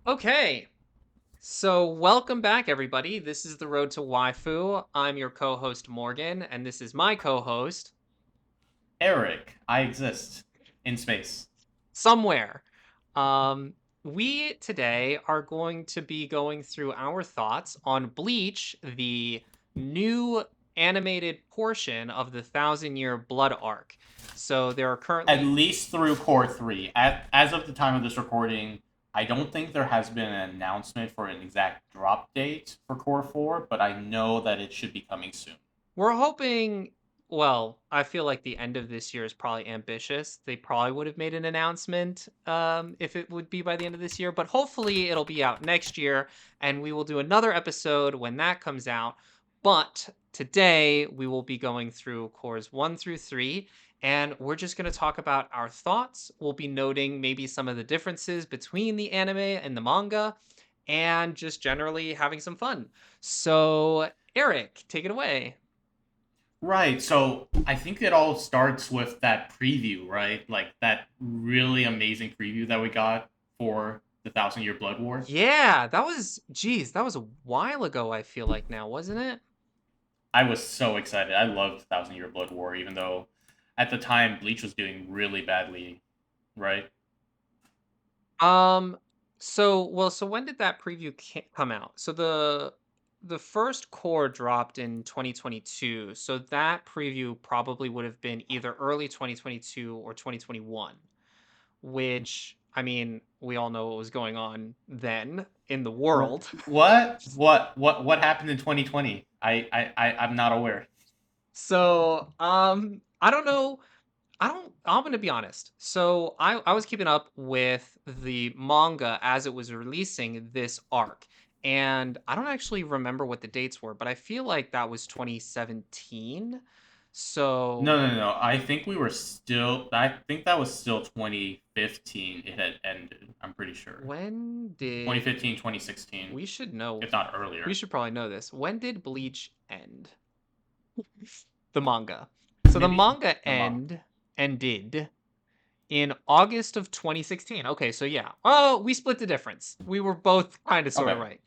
Okay, so welcome back, everybody. This is the Road to Waifu. I'm your co-host Morgan, and this is my co-host Eric, I exist in space. somewhere. Um, we today are going to be going through our thoughts on Bleach, the new animated portion of the Thousand Year Blood arc. So there are At currently least through Core 3. As of the time of this recording, I don't think there has been an announcement for an exact drop date for Core 4, but I know that it should be coming soon. We're hoping. Well, I feel like the end of this year is probably ambitious. They probably would have made an announcement if it would be by the end of this year, but hopefully it'll be out next year, and we will do another episode when that comes out. But today we will be going through cores 1 through 3, and we're just going to talk about our thoughts. We'll be noting maybe some of the differences between the anime and the manga, and just generally having some fun. So, Eric, take it away. Right, so I think it all starts with that preview, right? Like that really amazing preview that we got for the Thousand Year Blood War. Yeah, that was a while ago, I feel like now, wasn't it? I was so excited. I loved Thousand Year Blood War, even though at the time Bleach was doing really badly, right? Um, so when did that preview come out? So the first core dropped in 2022. So that preview probably would have been either early 2022 or 2021, which I mean, we all know what was going on then in the world. What happened in 2020? I'm not aware. So, I don't know. I'm gonna be honest. So I was keeping up with the manga as it was releasing this arc. And I don't actually remember what the dates were, but I feel like that was 2017. So No. I think we were still. I think that was still 2015. It had ended. I'm pretty sure. when did 2015, 2016, we should know if not we earlier. should probably know this. When did Bleach end? The manga. So the Maybe manga the manga. ended in August of 2016. Okay, so yeah. Oh, we split the difference. We were both kind of sort of Okay, right.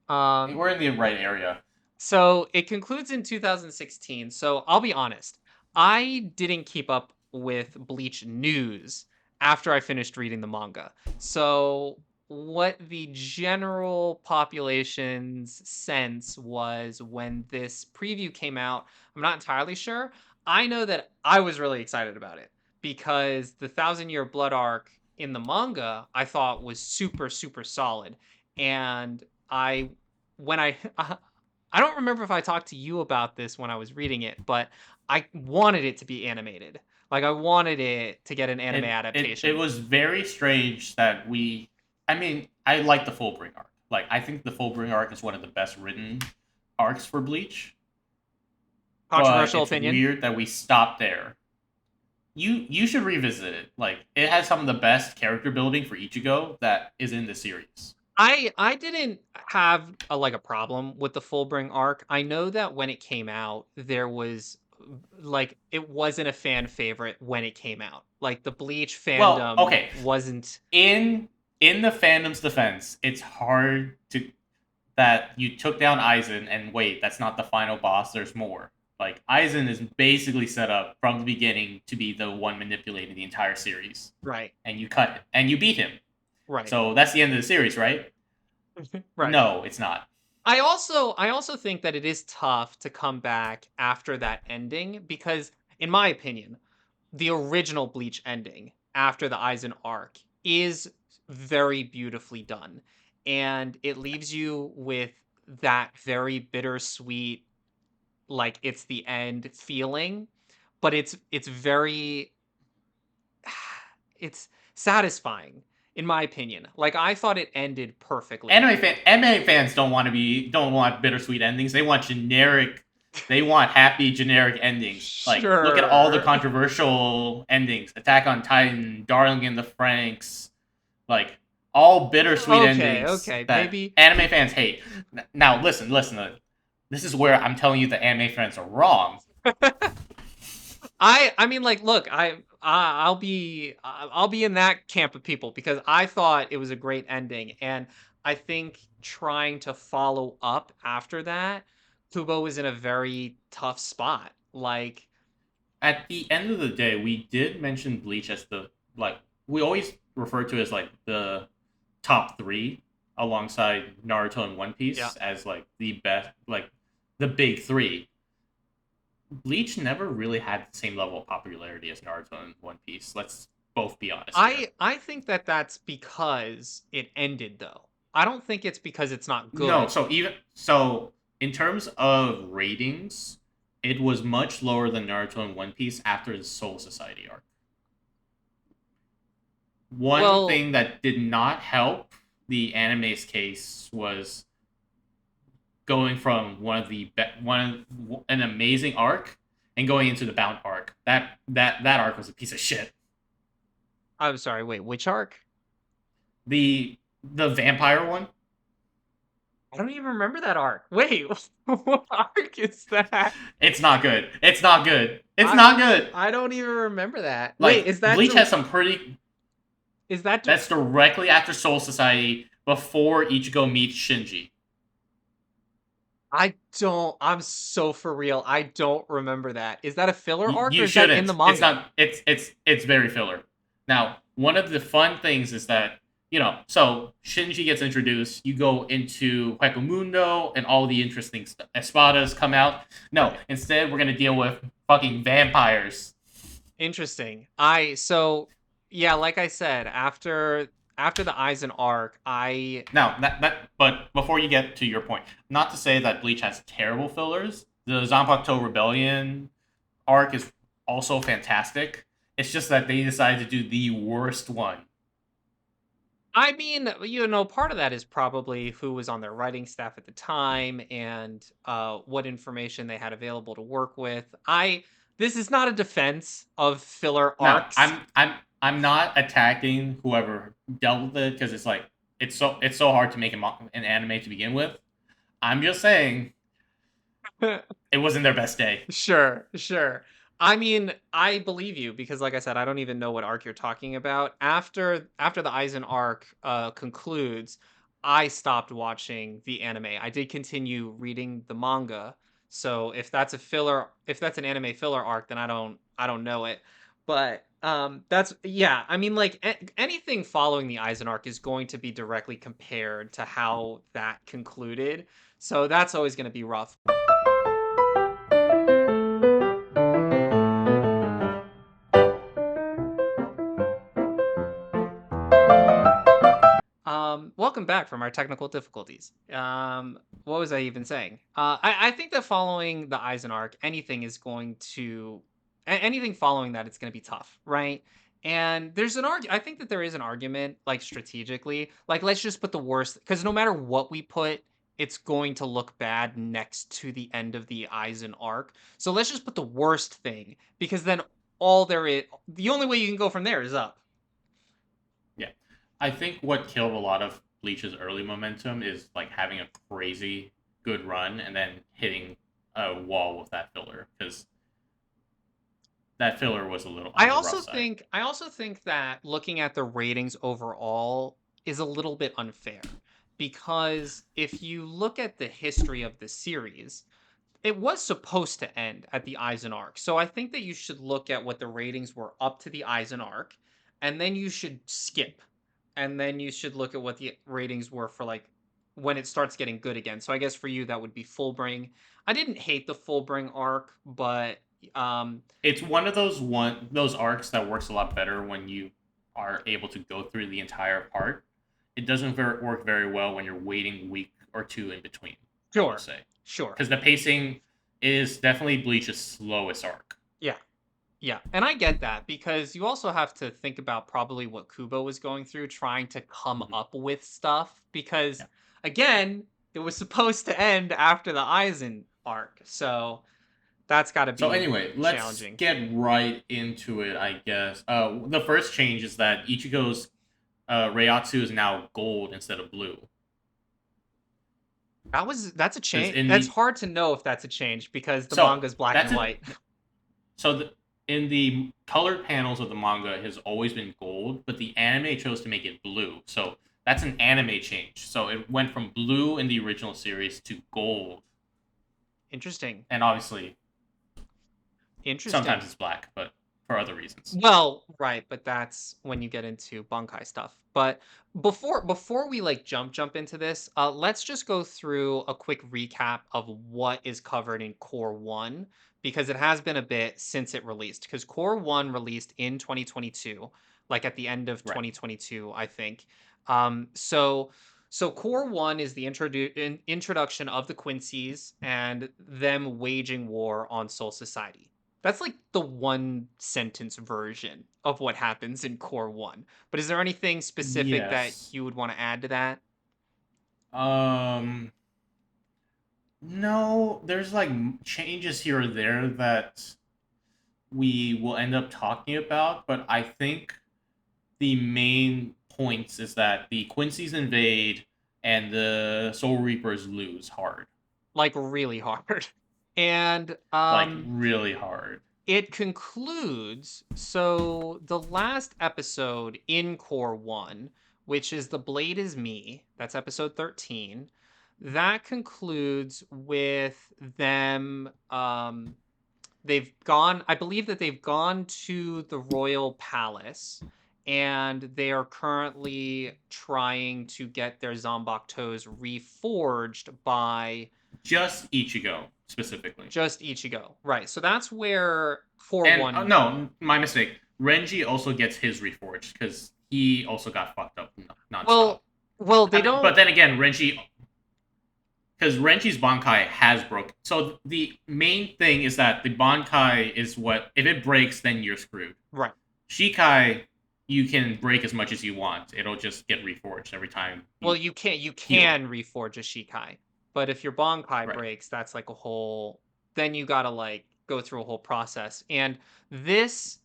Um, we're in the right area. so it concludes in 2016. So I'll be honest, I didn't keep up with Bleach news after I finished reading the manga. So what the general population's sense was when this preview came out, I'm not entirely sure. I know that I was really excited about it because the Thousand Year Blood arc in the manga I thought was super, super solid. And I when I don't remember if I talked to you about this when I was reading it, but I wanted it to be animated. Like I wanted it to get an anime It adaptation. was very strange that we. I mean, I like the Fullbring arc. Like, I think the Fullbring arc is one of the best written arcs for Bleach. But Controversial it's opinion. weird that we stopped there. You should revisit it. Like, it has some of the best character building for Ichigo that is in the series. I didn't have a problem with the Fullbring arc. I know that when it came out, there was like it wasn't a fan favorite when it came out. Like the Bleach Well, fandom okay, wasn't in in the fandom's defense, it's hard to that you took down Aizen and wait, that's not the final boss. There's more. Like, Aizen is basically set up from the beginning to be the one manipulating the entire series, right, and you cut it and you beat him. right, So that's the end of the series, right? right. No, it's not. I also think that it is tough to come back after that ending because in my opinion, the original Bleach ending after the Aizen arc is very beautifully done. And it leaves you with that very bittersweet like it's the end feeling, but it's very it's satisfying in my opinion. Like I thought it ended perfectly. Anime fans don't want bittersweet endings. They want generic. They want happy generic endings. Like, look at all the Sure. controversial endings: Attack on Titan, Darling in the Franxx, like all bittersweet Okay, endings okay. that Maybe anime fans hate. Now, listen. This is where I'm telling you that anime fans are wrong. I mean, like, look, I'll be in that camp of people because I thought it was a great ending, and I think trying to follow up after that, Kubo was in a very tough spot. Like, At the end of the day, we did mention Bleach as the like we always refer to it as like the top three alongside Naruto and One yeah, Piece as like the best, like the big three. Bleach never really had the same level of popularity as Naruto and One Piece. Let's both be honest here. I think that that's because it ended though. I don't think it's because it's not No, good. so even so, in terms of ratings, it was much lower than Naruto and One Piece after the Soul Society arc. One Well, thing that did not help the anime's case was going from an amazing arc and going into the Bound arc. That arc was a piece of shit. I'm sorry. Wait, which arc? The vampire one. I don't even remember that arc. Wait, what arc is that? It's not good. It's not good. It's I not good. I don't even remember that. Wait, Like Bleach has some pretty. is that That's directly after Soul Society before Ichigo meets Shinji. I don't. I'm so for real. I don't remember that. Is that a filler arc or You is that in the shouldn't. It's manga? not. It's very filler. Now, one of the fun things is that so Shinji gets introduced. You go into Hueco Mundo, and all the interesting espadas come out. No, Right. instead we're gonna deal with fucking vampires. Interesting. Yeah, like I said, after the Aizen arc, I Now but before you get to your point, not to say that Bleach has terrible fillers. The Zanpakuto Rebellion arc is also fantastic. It's just that they decided to do the worst one. I mean, part of that is probably who was on their writing staff at the time and what information they had available to work with. I This is not a defense of filler No, arcs. I'm not attacking whoever dealt with it because it's so hard to make an anime to begin with. I'm just saying it wasn't their best day. Sure, sure. I mean, I believe you because like I said, I don't even know what arc you're talking about. After the Aizen arc concludes, I stopped watching the anime. I did continue reading the manga. So if that's an anime filler arc, then I don't know it. But that's yeah, I mean like anything following the Aizen arc is going to be directly compared to how that concluded. So that's always going to be rough. Welcome back from our technical difficulties. What was I even saying? I think that following the Eisen arc, anything following that, it's going to be tough, right? And I think that there is an argument, like strategically, like let's just put the worst, because no matter what we put, it's going to look bad next to the end of the Eisen arc. So let's just put the worst thing, because then the only way you can go from there is up. Yeah, I think what killed a lot of Bleach's early momentum is like having a crazy good run and then hitting a wall with that filler because that filler was a little on the rough side. I also think that looking at the ratings overall is a little bit unfair because if you look at the history of the series, it was supposed to end at the Eisen arc. So I think that you should look at what the ratings were up to the Eisen arc and then you should skip and then you should look at what the ratings were for like when it starts getting good again. So I guess for you that would be Fullbring. I didn't hate the Fullbring arc, but It's those arcs that works a lot better when you are able to go through the entire part. It doesn't work very well when you're waiting a week or two in between. I would sure. say Sure. because the pacing is definitely Bleach's slowest arc. Yeah. Yeah, and I get that because you also have to think about probably what Kubo was going through trying to come Mhm. up with stuff because Yeah. again, it was supposed to end after the Eisen arc. So that's got to So be anyway, let's challenging. get right into it. I guess the first change is that Ichigo's Reiatsu is now gold instead of blue. That's a Because change. in That's the hard to know if that's a change because the so manga's black that's and it. white. So in the colored panels of the manga has always been gold, but the anime chose to make it blue. So that's an anime change. So it went from blue in the original series to gold, Interesting. and obviously sometimes Interesting. it's black, but for other reasons. Well, right, but that's when you get into Bunkai stuff. But before we like jump into this, let's just go through a quick recap of what is covered in Core 1 because it has been a bit since it released. Because Core 1 released in 2022, like at the end of Right. 2022, I think. So Core 1 is the introduction of the Quincy's and them waging war on Soul Society. That's like the one sentence version of what happens in Core 1. But is there anything specific that Yes. you would want to add to that? Um. No, there's like changes here or there that we will end up talking about, but I think the main points is that the Quincy's invade and the Soul Reapers lose hard, Like really hard. And like really hard. it concludes, so the last episode in Core 1, which is The Blade is Me, that's episode 13, that concludes with them they've gone, I believe that they've gone to the royal palace and they are currently trying to get their Zombakutos reforged by Just Ichigo specifically, just Ichigo. Right. So that's where 4 and 1. no, my mistake. Renji also gets his reforged because he also got fucked up nonstop. Well, well, I they mean, but don't. then again, Renji because Renji's Bankai has broken. So the main thing is that the Bankai is what if it breaks, then you're screwed. Right. Shikai, you can break as much as you want. It'll just get reforged every time Well, you you heal. can reforge a Shikai, but if your Bankai Right. breaks, that's like a whole. Then you gotta like go through a whole process. And this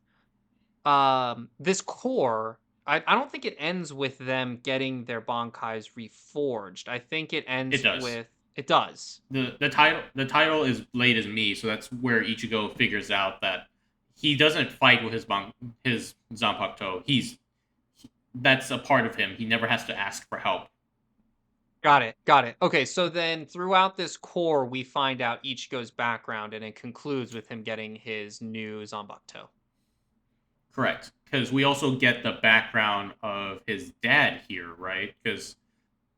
this core, I don't think it ends with them getting their Bankais reforged. I think it It ends does. with it does. The title is Blade is Me, so that's where Ichigo figures out that he doesn't fight with his Zanpakuto. That's a part of him. He never has to ask for help. Got it. Got it. Okay, so then throughout this core, we find out Ichigo's background, and it concludes with him getting his new Zanbakuto. Correct. Because we also get the background of his dad here, right? Because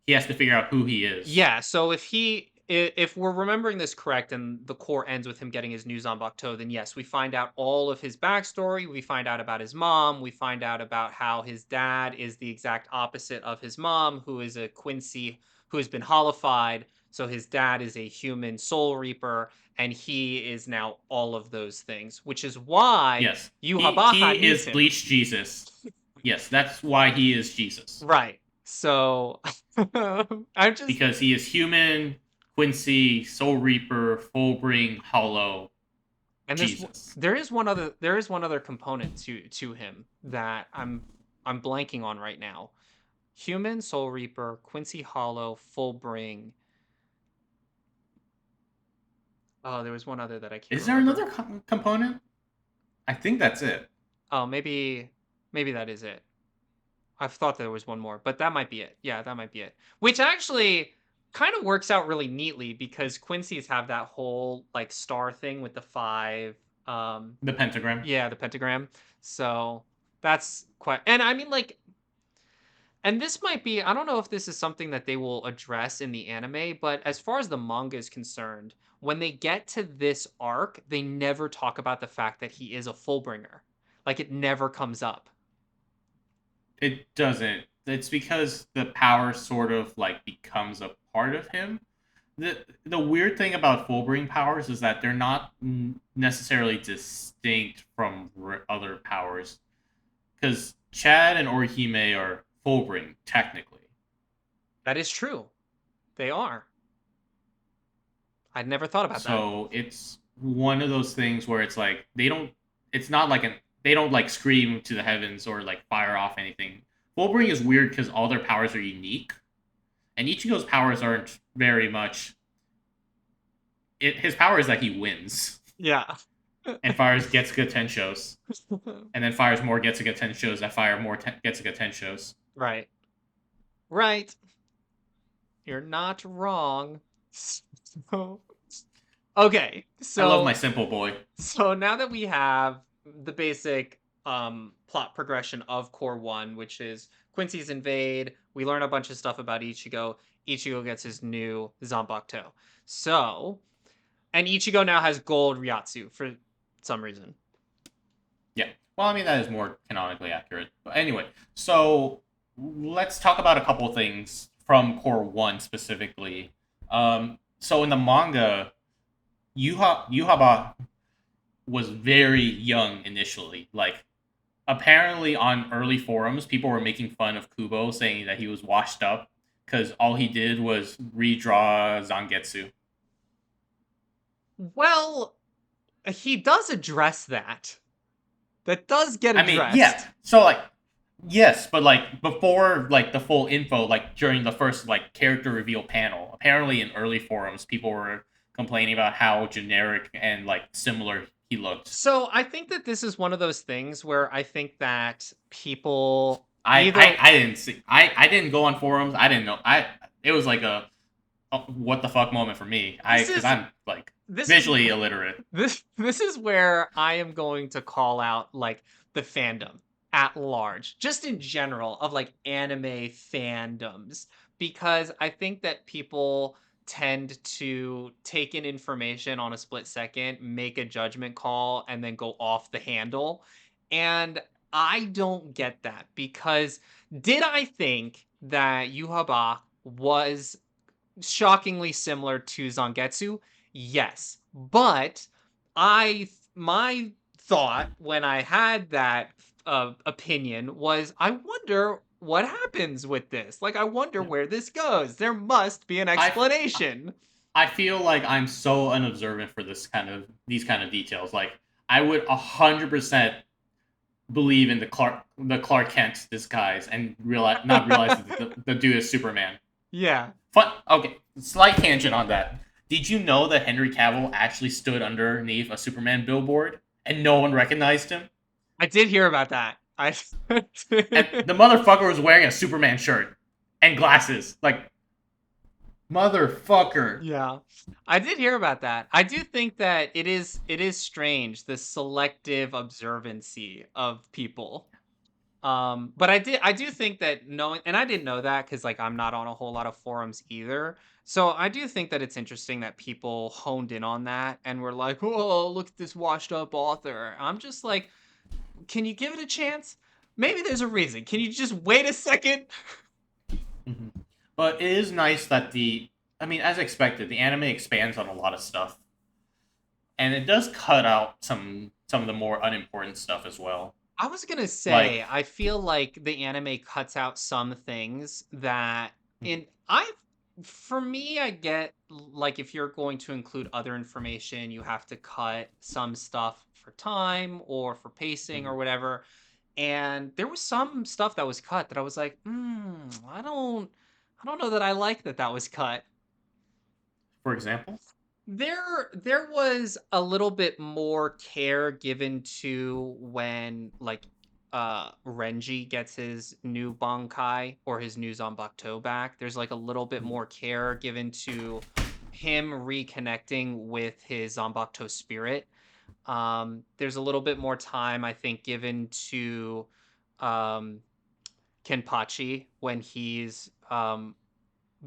he has to figure out who he is. Yeah, so if we're remembering this correct and the core ends with him getting his new Zanbakuto, then yes, we find out all of his backstory. We find out about his mom. We find out about how his dad is the exact opposite of his mom, who is a Quincy who has been holified. So his dad is a human soul reaper, and he is now all of those things, which is why Yes. He Yuhabaha needs is him. Bleach Jesus. Yes, that's why he is Jesus. Right. So I'm just Because he is human, Quincy, Soul Reaper, Fullbring, Hollow, and Jesus. there is one other component to him that I'm blanking on right now. Human, Soul Reaper, Quincy Hollow, Fullbring. Oh, there was one other that I can't Is there remember. another component? I think that's it. Oh, maybe that is it. I've thought there was one more, but that might be it. Yeah, that might be it. Which actually kind of works out really neatly because Quincy's have that whole like star thing with the five. The pentagram. Yeah, the pentagram. So that's quite. And I mean, like, and this might be. I don't know if this is something that they will address in the anime, but as far as the manga is concerned, when they get to this arc, they never talk about the fact that he is a Fullbringer. Like, it never comes up. It doesn't. It's because the power sort of like becomes a part of him. The weird thing about Fullbring powers is that they're not necessarily distinct from other powers. Because Chad and Orihime are Fullbring, technically. That is true. They are. I'd never thought about that. So it's one of those things where it's like they don't. It's not like they don't like scream to the heavens or like fire off anything. Fullbring is weird because all their powers are unique, and Ichigo's powers aren't very much. His power is that he wins. Yeah. and fires Getsuga Tenshos, and then fires more Getsuga Tenshos that fire more Getsuga Tenshos. Right. Right. You're not wrong. So, okay. I love my So simple boy. so now that we have the basic plot progression of Core 1, which is Quincy's invade, we learn a bunch of stuff about Ichigo. Ichigo gets his new Zanbakuto. So, and Ichigo now has gold Ryatsu for some reason. Yeah. Well, I mean, that is more canonically accurate. But anyway, so let's talk about a couple things from Core 1 specifically. So in the manga, Yuhaba was very young initially. Like, apparently on early forums, people were making fun of Kubo, saying that he was washed up because all he did was redraw Zangetsu. Well, he does address that. That does get I mean, yeah. addressed. So like, yes, but like before like the full info, like during the first like character reveal panel, apparently in early forums, people were complaining about how generic and like similar he looked. So I think that this is one of those things where I think that people I I, either I didn't see. I didn't go on forums. I didn't know. It was like a what the fuck moment for me. this Because is I'm like this is visually illiterate. this is where I am going to call out like the fandom at large, just in general of like anime fandoms, because I think that people tend to take in information on a split second, make a judgment call, and then go off the handle. And I don't get that because did I think that Yuhaba was shockingly similar to Zangetsu? Yes. But my thought when I had that opinion was I wonder what happens with this. Like I wonder Yeah. where this goes. There must be an I explanation. I feel like I'm so unobservant for these kind of details. Like I would 100% believe in the Clark Kent disguise and realize not realize that the dude is Superman. Yeah. Fun. Okay, slight tangent on that. Did you know that Henry Cavill actually stood underneath a Superman billboard and no one recognized him? I did hear about that. I And the motherfucker was wearing a Superman shirt and glasses. Like, motherfucker. Yeah. I did hear about that. I do think that it is strange the selective observancy of people. But I do think that knowing, and I didn't know that because like I'm not on a whole lot of forums either. So I do think that it's interesting that people honed in on that and were like, "Oh, look at this washed up author." I'm just like, can you give it a chance? Maybe there's a reason. Can you just wait a second? Mhm. But it is nice that I mean, as expected, the anime expands on a lot of stuff, and it does cut out some of the more unimportant stuff as well. I was gonna Like, say, I feel like the anime cuts out some things that in I for me, I get like if you're going to include other information, you have to cut some stuff for time or for pacing or whatever. And there was some stuff that was cut that I was like, I don't know that I like that that was cut. for example, There was a little bit more care given to when like Renji gets his new Bankai or his new Zanbakuto back. There's like a little bit more care given to him reconnecting with his Zanbakuto spirit. There's a little bit more time I think given to um Kenpachi when he's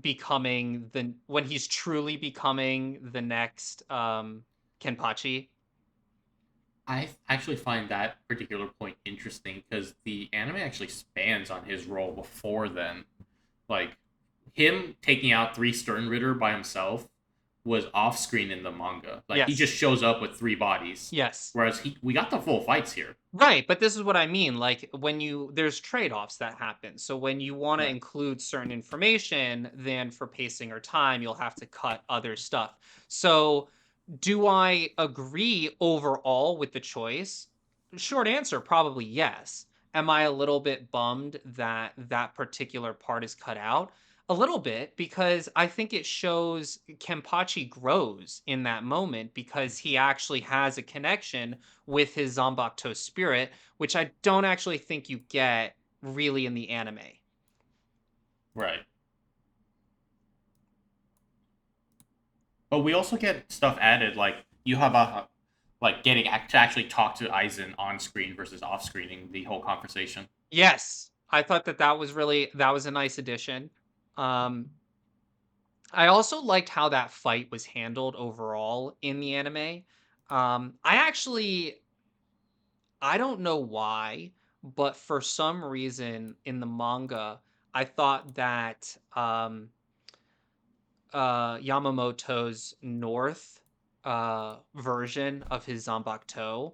becoming the when he's truly becoming the next Kenpachi. I actually find that particular point interesting because the anime actually spans on his role before then. Like, him taking out three Sternritter by himself was off screen in the manga. Like, he Yes. just shows up with three bodies. Yes. Whereas we got the full fights here. Right, but this is what I mean. Like when there's trade-offs that happen. So when you want to Right. include certain information, then for pacing or time, you'll have to cut other stuff. So do I agree overall with the choice? Short answer, probably yes. Am I a little bit bummed that that particular part is cut out? A little bit, because I think it shows Kenpachi grows in that moment because he actually has a connection with his Zanbakuto spirit, which I don't actually think you get really in the anime. Right. But we also get stuff added, like you have a like getting to actually talk to Aizen on screen versus off screening the whole conversation. Yes, I thought that that was a nice addition. Um, I also liked how that fight was handled overall in the anime. I actually I don't know why, but for some reason in the manga, I thought that Yamamoto's North version of his Zanbakuto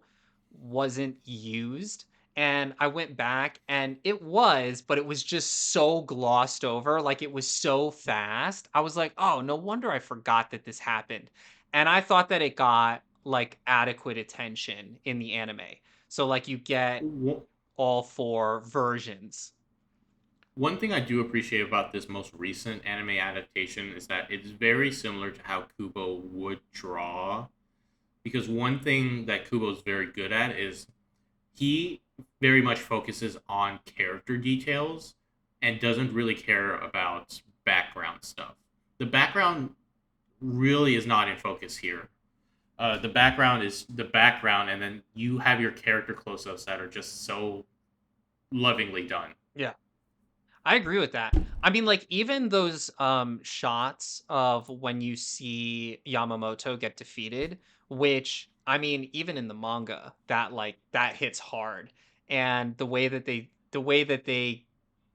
wasn't used. And I went back and it was, but it was just so glossed over. Like it was so fast. I was like, oh, no wonder I forgot that this happened. And I thought that it got like adequate attention in the anime. So, like, you get all four versions. One thing I do appreciate about this most recent anime adaptation is that it's very similar to how Kubo would draw. Because one thing that Kubo's very good at is he very much focuses on character details and doesn't really care about background stuff. The background really is not in focus here. The background is the background, and then you have your character close ups that are just so lovingly done. Yeah. I agree with that. I mean, like, even those shots of when you see Yamamoto get defeated, which I mean, even in the manga, that like that hits hard. And the way that they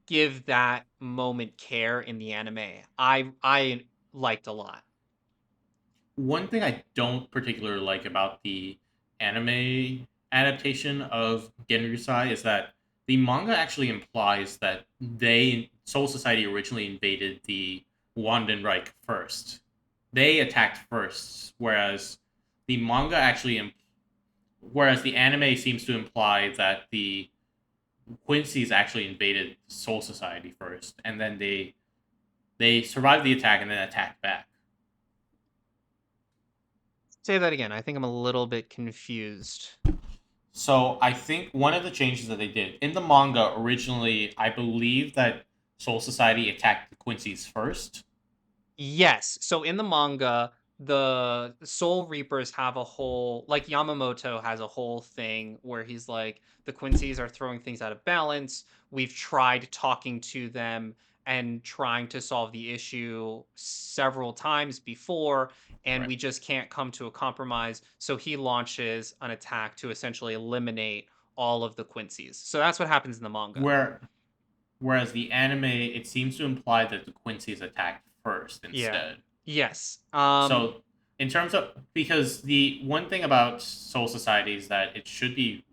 give that moment care in the anime, I liked a lot. One thing I don't particularly like about the anime adaptation of Genryusai is that the manga actually implies that Soul Society originally invaded the Wandenreich first. They attacked first, whereas the anime seems to imply that the Quincy's actually invaded Soul Society first, and then they survived the attack and then attacked back. Say that again. I think I'm a little bit confused. So I think one of the changes that they did in the manga originally, I believe that Soul Society attacked the Quincy's first. Yes. So in the manga, the Soul Reapers have a whole like Yamamoto has a whole thing where he's like the Quincy's are throwing things out of balance. We've tried talking to them and trying to solve the issue several times before and Right. we just can't come to a compromise. So he launches an attack to essentially eliminate all of the Quincy's. So that's what happens in the manga. Where Whereas the anime, it seems to imply that the Quincy's attacked first Yeah. instead. Yes. So in terms of, because the one thing about Soul Society is that it should be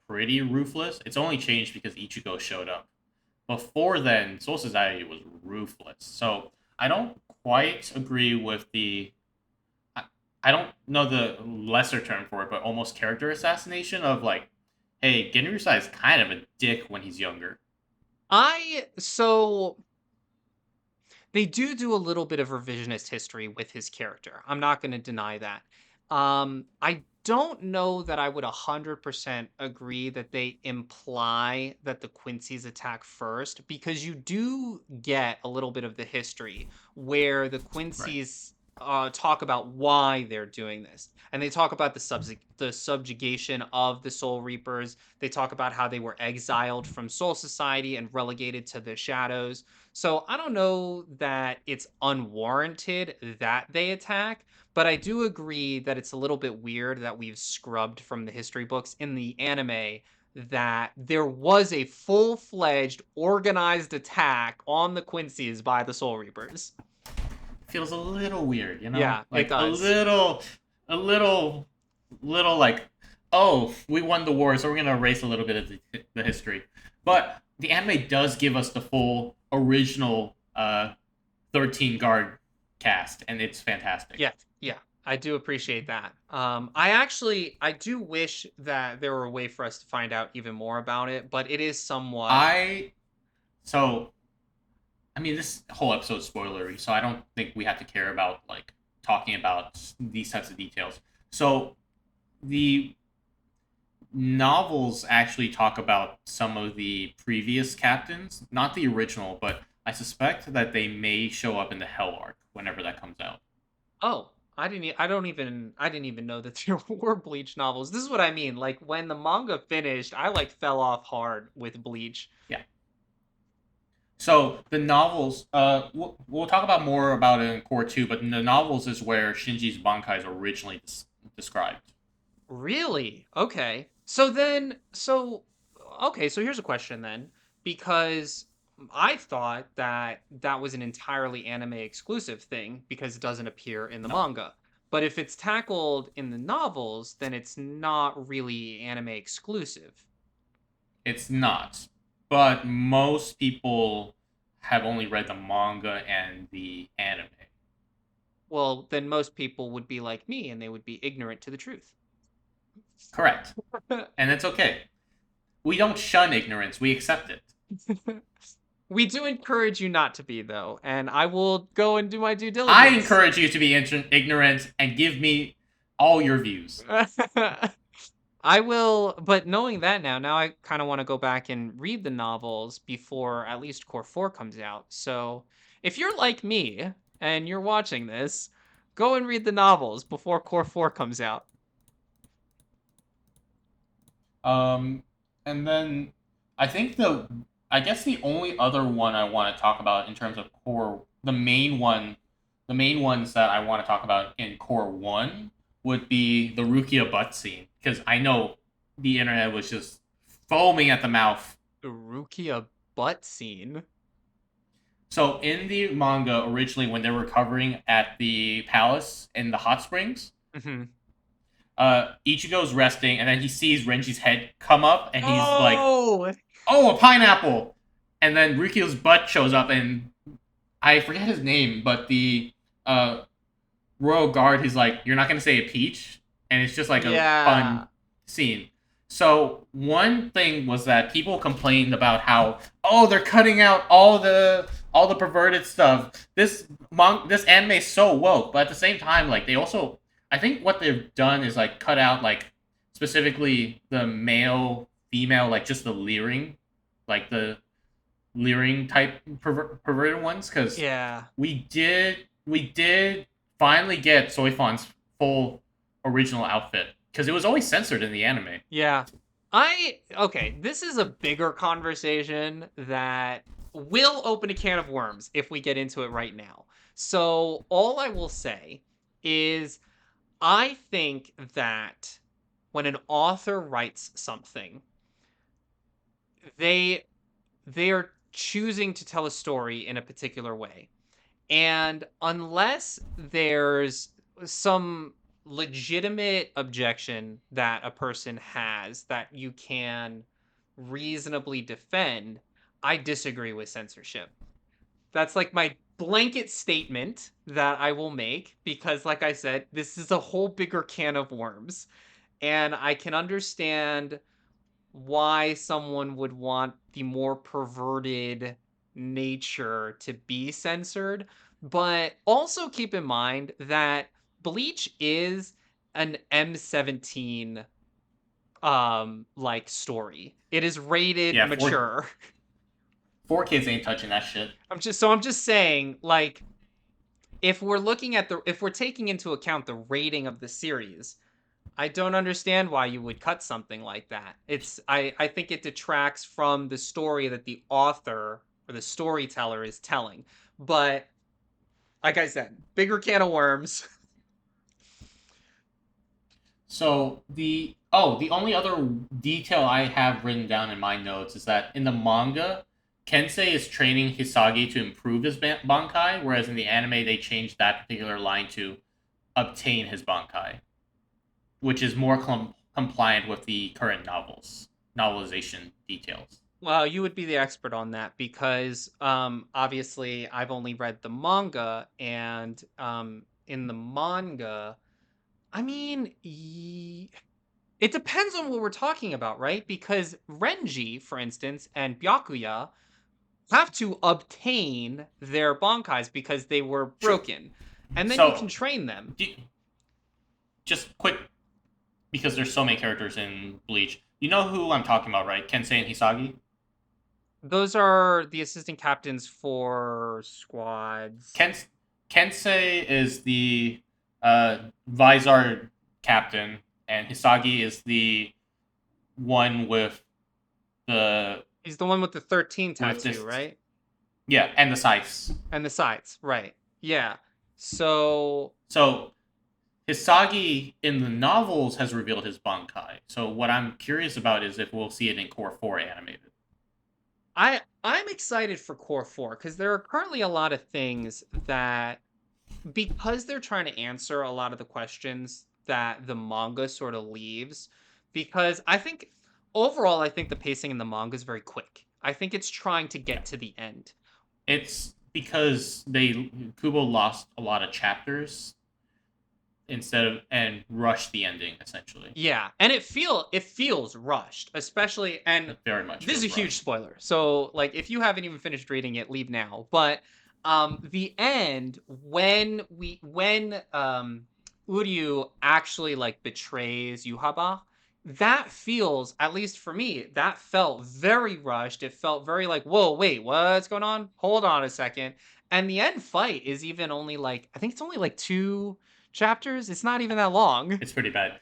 pretty ruthless. It's only changed because Ichigo showed up. Before then, Soul Society was ruthless. So I don't quite agree with the. I don't know the lesser term for it, but almost character assassination of like, hey, Genryusai is kind of a dick when he's younger. I so they do a little bit of revisionist history with his character. I'm not going to deny that. I don't know that I would 100% agree that they imply that the Quincy's attack first because you do get a little bit of the history where the Right. Quincy's talk about why they're doing this. And they talk about the subjugation of the Soul Reapers. They talk about how they were exiled from Soul Society and relegated to the shadows. So I don't know that it's unwarranted that they attack, but I do agree that it's a little bit weird that we've scrubbed from the history books in the anime that there was a full-fledged organized attack on the Quincy's by the Soul Reapers. Feels a little weird, Yeah, it like does. a little like, oh, we won the war, so we're gonna erase a little bit of the history. But the anime does give us the full original 13 guard cast, and it's fantastic. Yeah, yeah. I do appreciate that. I do wish that there were a way for us to find out even more about it, but it is somewhat I so I mean, this whole episode's spoilery, so I don't think we have to care about like talking about these types of details. So the novels actually talk about some of the previous captains, not the original, but I suspect that they may show up in the Hell arc whenever that comes out. Oh, I didn't even know that there were Bleach novels. This is what I mean. Like when the manga finished, I like fell off hard with Bleach. Yeah. So the novels, we'll talk about more about it in Core 2, but in the novels is where Shinji's Bankai is originally described. Really? Okay. Okay, so here's a question then, because I thought that that was an entirely anime exclusive thing because it doesn't appear in the No, manga. But if it's tackled in the novels, then it's not really anime exclusive. it's not. But most people have only read the manga and the anime. Well, then most people would be like me and they would be ignorant to the truth. Correct. And it's okay. We don't shun ignorance, we accept it. We do encourage you not to be, though, and I will go and do my due I diligence. encourage you to be ignorant and give me all your views. I will, but knowing that now I kind of want to go back and read the novels before at least Core 4 comes out. So if you're like me and you're watching this, go and read the novels before Core 4 comes out. Um, and then I think I guess the only other one I want to talk about in terms of core, the main ones that I want to talk about in core one would be the Rukia butt scene because I know the internet was just foaming at the mouth. The Rukia butt scene. So in the manga originally, when they were covering at the palace in the hot springs, Hmm. Ichigo's resting, and then he sees Renji's head come up, and he's like, Oh, "Oh, a pineapple!" And then Rikio's butt shows up, and I forget his name, but the uh, royal guard, he's like, "You're not gonna say a peach," and it's just like a fun yeah. scene. So one thing was that people complained about how, oh, they're cutting out all the perverted stuff. This anime is so woke, but at the same time, like they also, I think what they've done is like cut out like specifically the male female, like just the leering type perverted ones, because Yeah. we did finally get Soifon's full original outfit because it was always censored in the anime. Yeah. Okay, this is a bigger conversation that will open a can of worms if we get into it right now. So, all I will say is I think that when an author writes something, they they are choosing to tell a story in a particular way. And unless there's some legitimate objection that a person has that you can reasonably defend, I disagree with censorship. That's like my blanket statement that I will make because, like I said, this is a whole bigger can of worms. And I can understand why someone would want the more perverted nature to be censored, but also keep in mind that Bleach is an M17 like story. It is rated Yeah, mature. four kids ain't touching that shit. I'm just saying like if we're looking at the if we're taking into account the rating of the series, I don't understand why you would cut something like that. I think it detracts from the story that the author or the storyteller is telling. But like I said, bigger can of worms. So the only other detail I have written down in my notes is that in the manga, Kensei is training Hisagi to improve his bankai, whereas in the anime they changed that particular line to obtain his bankai, which is more compliant with the current novelization details. Well, you would be the expert on that because obviously I've only read the manga and in the manga, I mean, it depends on what we're talking about, right? Because Renji, for instance, and Byakuya have to obtain their bankais because they were True. broken, and then you can So, train them. just quick, because there's so many characters in Bleach. You know who I'm talking about, right? Kensei and Hisagi. Those are the assistant captains for squads. Kens- Kensei is the Vizar captain, and Hisagi is the one the He's the one with the 13 with tattoo, this, right? yeah, and the scythes. And the sides, right? Yeah. So So Hisagi in the novels has revealed his Bankai. So what I'm curious about is if we'll see it in Core 4 animated. I'm excited for Core 4 because there are currently a lot of things that, because they're trying to answer a lot of the questions that the manga sort of leaves, because I think overall I think the pacing in the manga is very quick. I think it's trying to Yeah. get to the end. It's because Kubo lost a lot of chapters instead of and rushed the ending essentially. Yeah, and it feels rushed, especially, and It very much this is a feels huge rushed. spoiler. So like if you haven't even finished reading it, leave now. But the end when Uryu actually like betrays Yuhaba, that feels, at least for me, that felt very rushed. It felt very like, whoa, wait, what's going on? Hold on a second. And the end fight is even only like, I think it's only like 2 chapters. It's not even that long. It's pretty bad.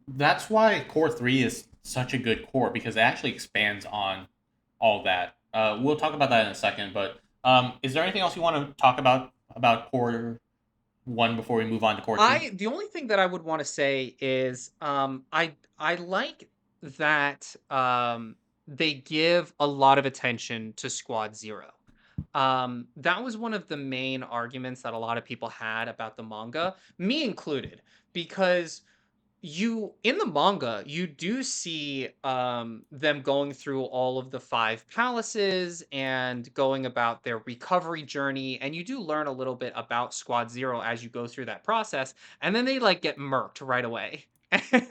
That's why Core 3 is such a good core because it actually expands on all that. We'll talk about that in a second, but is there anything else you want to talk about Core 1 before we move on to Core 2? The only thing that I would want to say is I like that they give a lot of attention to Squad Zero. That was one of the main arguments that a lot of people had about the manga, me included, because you, in the manga, you do see them going through all of the 5 palaces and going about their recovery journey, and you do learn a little bit about Squad Zero as you go through that process, and then they like get murked right away.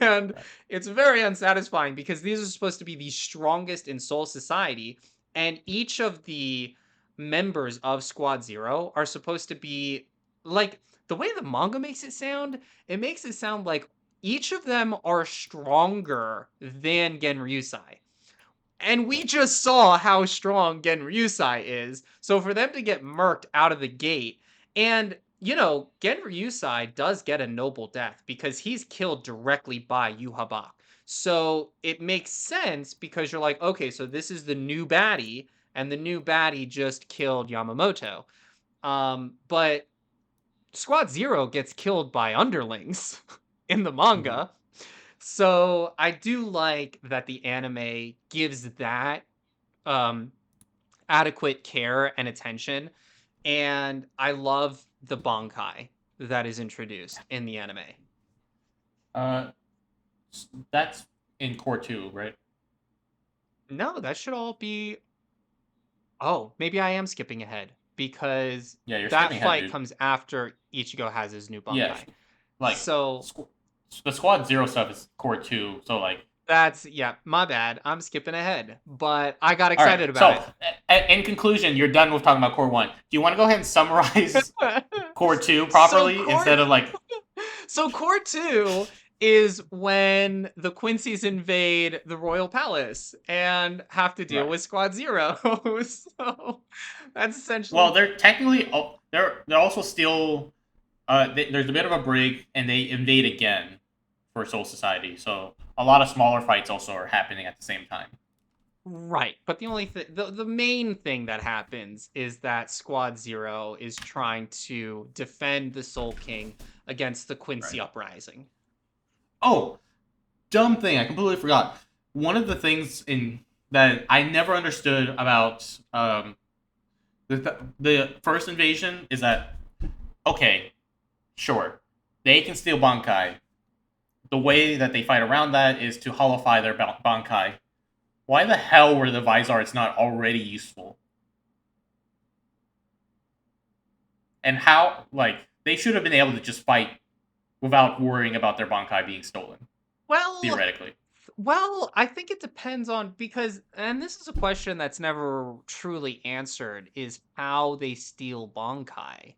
And Right. it's very unsatisfying because these are supposed to be the strongest in Soul Society, and each of the members of Squad Zero are supposed to be like, the way the manga makes it sound, it makes it sound like each of them are stronger than Genryusai. And we Right. just saw how strong Genryusai is. So for them to get murked out of the gate, and Genryusai does get a noble death because he's killed directly by Yuhabak. So it makes sense because you're like, okay, so this is the new baddie, and the new baddie just killed Yamamoto. But Squad Zero gets killed by underlings in the Mhm. manga. So I do like that the anime gives that um adequate care and attention. And I love the Bankai that is introduced in the anime. Uh, that's in Core 2, right? No, that should all be. Oh, maybe I am skipping ahead because Yeah, you're that skipping ahead, fight dude. comes after Ichigo has his new Yeah, Bankai. like So squ- the Squad Zero stuff is Core 2, so like yeah, my bad. I'm skipping ahead, but I got all right. excited about So, it. in conclusion, you're done with talking about Core 1. Do you want to go ahead and summarize Core 2 so properly core instead of like so core 2 is when the Quincy's invade the royal palace and have to deal right? with Squad Zero. So that's Well, essentially. they're technically they're also still there's a bit of a break and they invade again for Soul Society. So a lot of smaller fights also are happening at the same time. Right, but the only thing, the main thing that happens is that Squad Zero is trying to defend the Soul King against the Right. Quincy uprising. Oh, dumb thing! I completely forgot. One of the things in that I never understood about the first invasion is that okay, sure, they can steal Bankai. The way that they fight around that is to hollowify their Bankai. Why the hell were the Vizards not already useful? And how, like, they should have been able to just fight without worrying about their Bankai being stolen, Well, theoretically. Well, I think it depends on because and this is a question that's never truly answered is how they steal Bankai.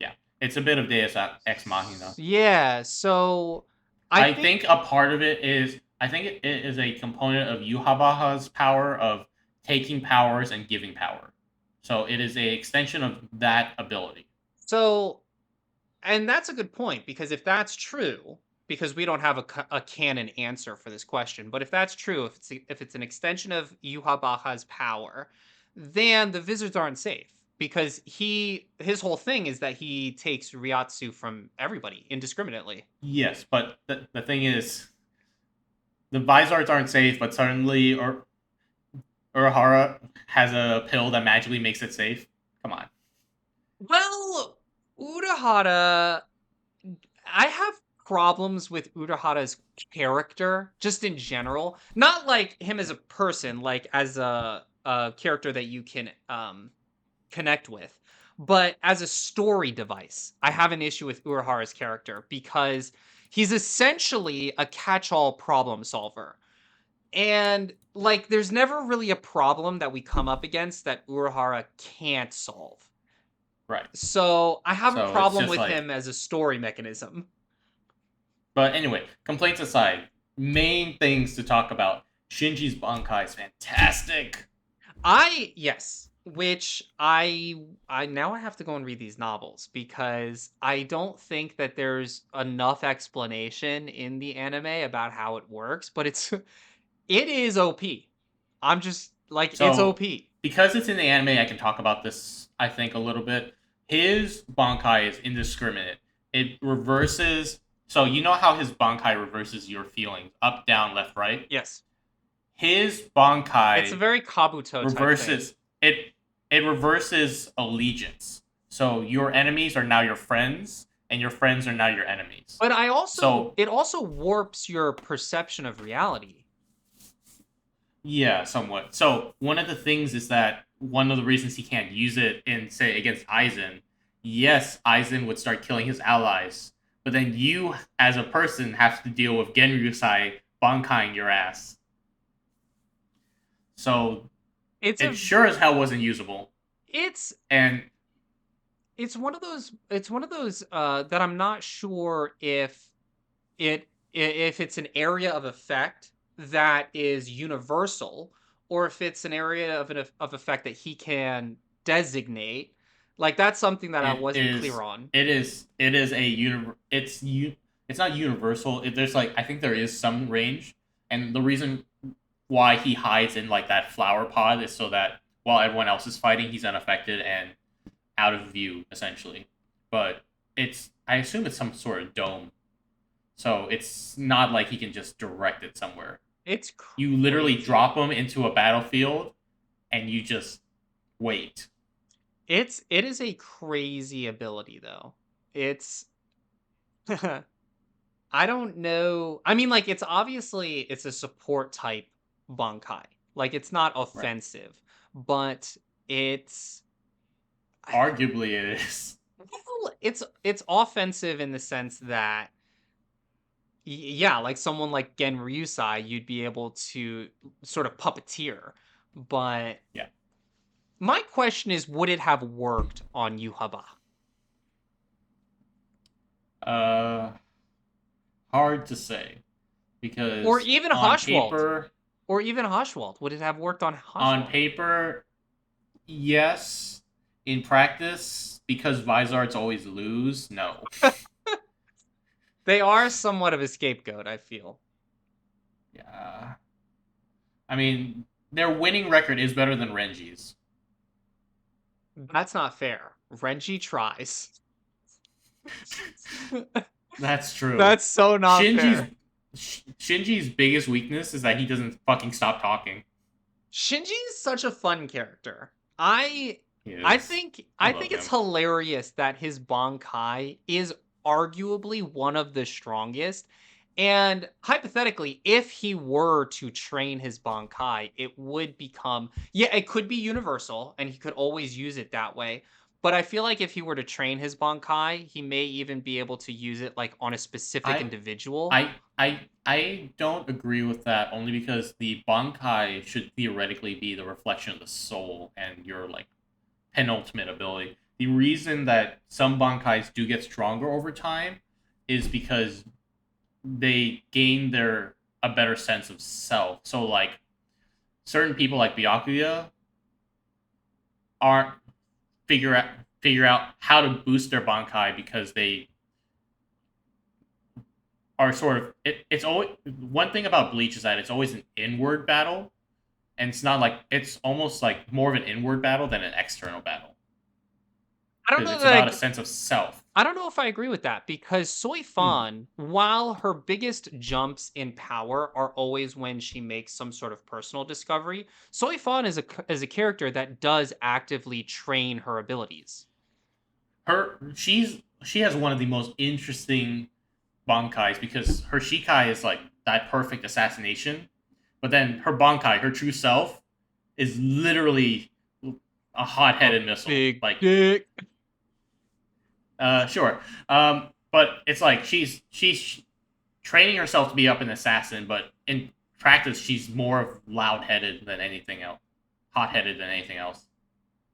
Yeah, it's a bit of Deus Ex Machina. Yeah, so I I think think a part of it is I think it is a component of Yuhabaha's power of taking powers and giving power. So it is a extension of that ability. so and that's a good point because if that's true, because we don't have a canon answer for this question, but if that's true, if it's an extension of Yuha power, then the Wizards aren't safe because his whole thing is that he takes Ryatsu from everybody indiscriminately. Yes, but the thing is, the Vizards aren't safe, but suddenly Urahara has a pill that magically makes it safe. Come on. Well, Urahara, I have problems with Urahara's character just in general. Not like him as a person, like as a character that you can connect with, but as a story device. I have an issue with Urahara's character because he's essentially a catch-all problem solver. And like there's never really a problem that we come up against that Urahara can't solve. Right. So I have a So it's problem just with like, him as a story mechanism. but anyway, complaints aside, main things to talk about. Shinji's Bankai is fantastic. Yes, which I now I have to go and read these novels because I don't think that there's enough explanation in the anime about how it works, but it is OP. I'm just like it's So OP. because it's in the anime, I can talk about this. I think a little bit. His Bankai is indiscriminate. It reverses. So you know how his Bankai reverses your feelings up, down, left, right. Yes. His It's a Bankai very Kabuto type thing. reverses it. It reverses allegiance. So your enemies are now your friends, and your friends are now your enemies. But I also So it also warps your perception of reality. yeah, somewhat. So one of the things is that one of the reasons he can't use it in say against Aizen, yes, Aizen would start killing his allies, but then you as a person have to deal with Genryusai Bankaiing your ass. So It's it a sure as hell wasn't usable. it's And it's one of those that I'm not sure if it's an area of effect that is universal or if it's an area of effect that he can designate. Like that's something that I it wasn't clear is on. it is a it's not universal. There's like I think there is some range, and the reason why he hides in like that flower pod is so that while everyone else is fighting, he's unaffected and out of view essentially. But it's I assume it's some sort of dome, so it's not like he can just direct it somewhere. It's You literally crazy. drop him into a battlefield, and you just wait. It is a crazy ability though. It's I don't know. I mean, like, it's a support type Bankai. Like, it's not Right. offensive, but it's Arguably, it is. well, it's offensive in the sense that yeah, like someone like Gen Ryusai, you'd be able to sort of puppeteer. But Yeah. my question is, would it have worked on Yuhaba? Uh, hard to say Or because even Hoshwald? Or even Hoshwald? Would it have worked on on Hoshwald? paper, yes. In practice, because Vizards always lose, no. They are somewhat of a scapegoat, I feel. Yeah. I mean, their winning record is better than Renji's. That's not fair. Renji tries. That's true. That's so not Shinji's fair. Shinji's biggest weakness is that he doesn't fucking stop talking. Shinji is such a fun character. He is. I I love think it's him. hilarious that his Bankai is arguably one of the strongest. And hypothetically, if he were to train his Bankai, it would become yeah, it could be universal and he could always use it that way. but I feel like if he were to train his Bankai, he may even be able to use it like on a specific I individual. I don't agree with that only because the Bankai should theoretically be the reflection of the soul and your like penultimate ability. The reason that some Bankais do get stronger over time is because they gain their a better sense of self. So like certain people like Byakuya aren't figure out figure out how to boost their Bankai because they are sort of it's always one thing about Bleach is that it's always an inward battle, and it's not like it's almost like more of an inward battle than an external battle I don't because know it's that about a sense of self. I don't know if I agree with that because Soy Hmm. Fan, while her biggest jumps in power are always when she makes some sort of personal discovery, Soy Fan is a character that does actively train her abilities. She has one of the most interesting Bankais because her Shikai is like that perfect assassination, but then her Bankai, her true self, is literally a A hot-headed missile. big Like, dick. sure, but it's like she's training herself to be up an assassin, but in practice, she's more loud-headed than anything else, hot-headed than anything else.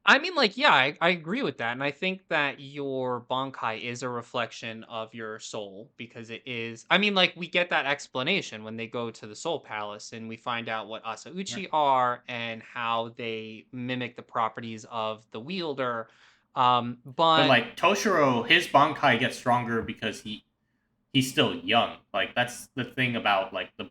I mean, like, yeah, I agree with that. And I think that your Bankai is a reflection of your soul because it is. I mean, like, we get that explanation when they go to the Soul Palace and we find out what Right. Asauchi are and how they mimic the properties of the wielder. But But like Toshiro, his Bankai gets stronger because he's still young. Like that's the thing about like the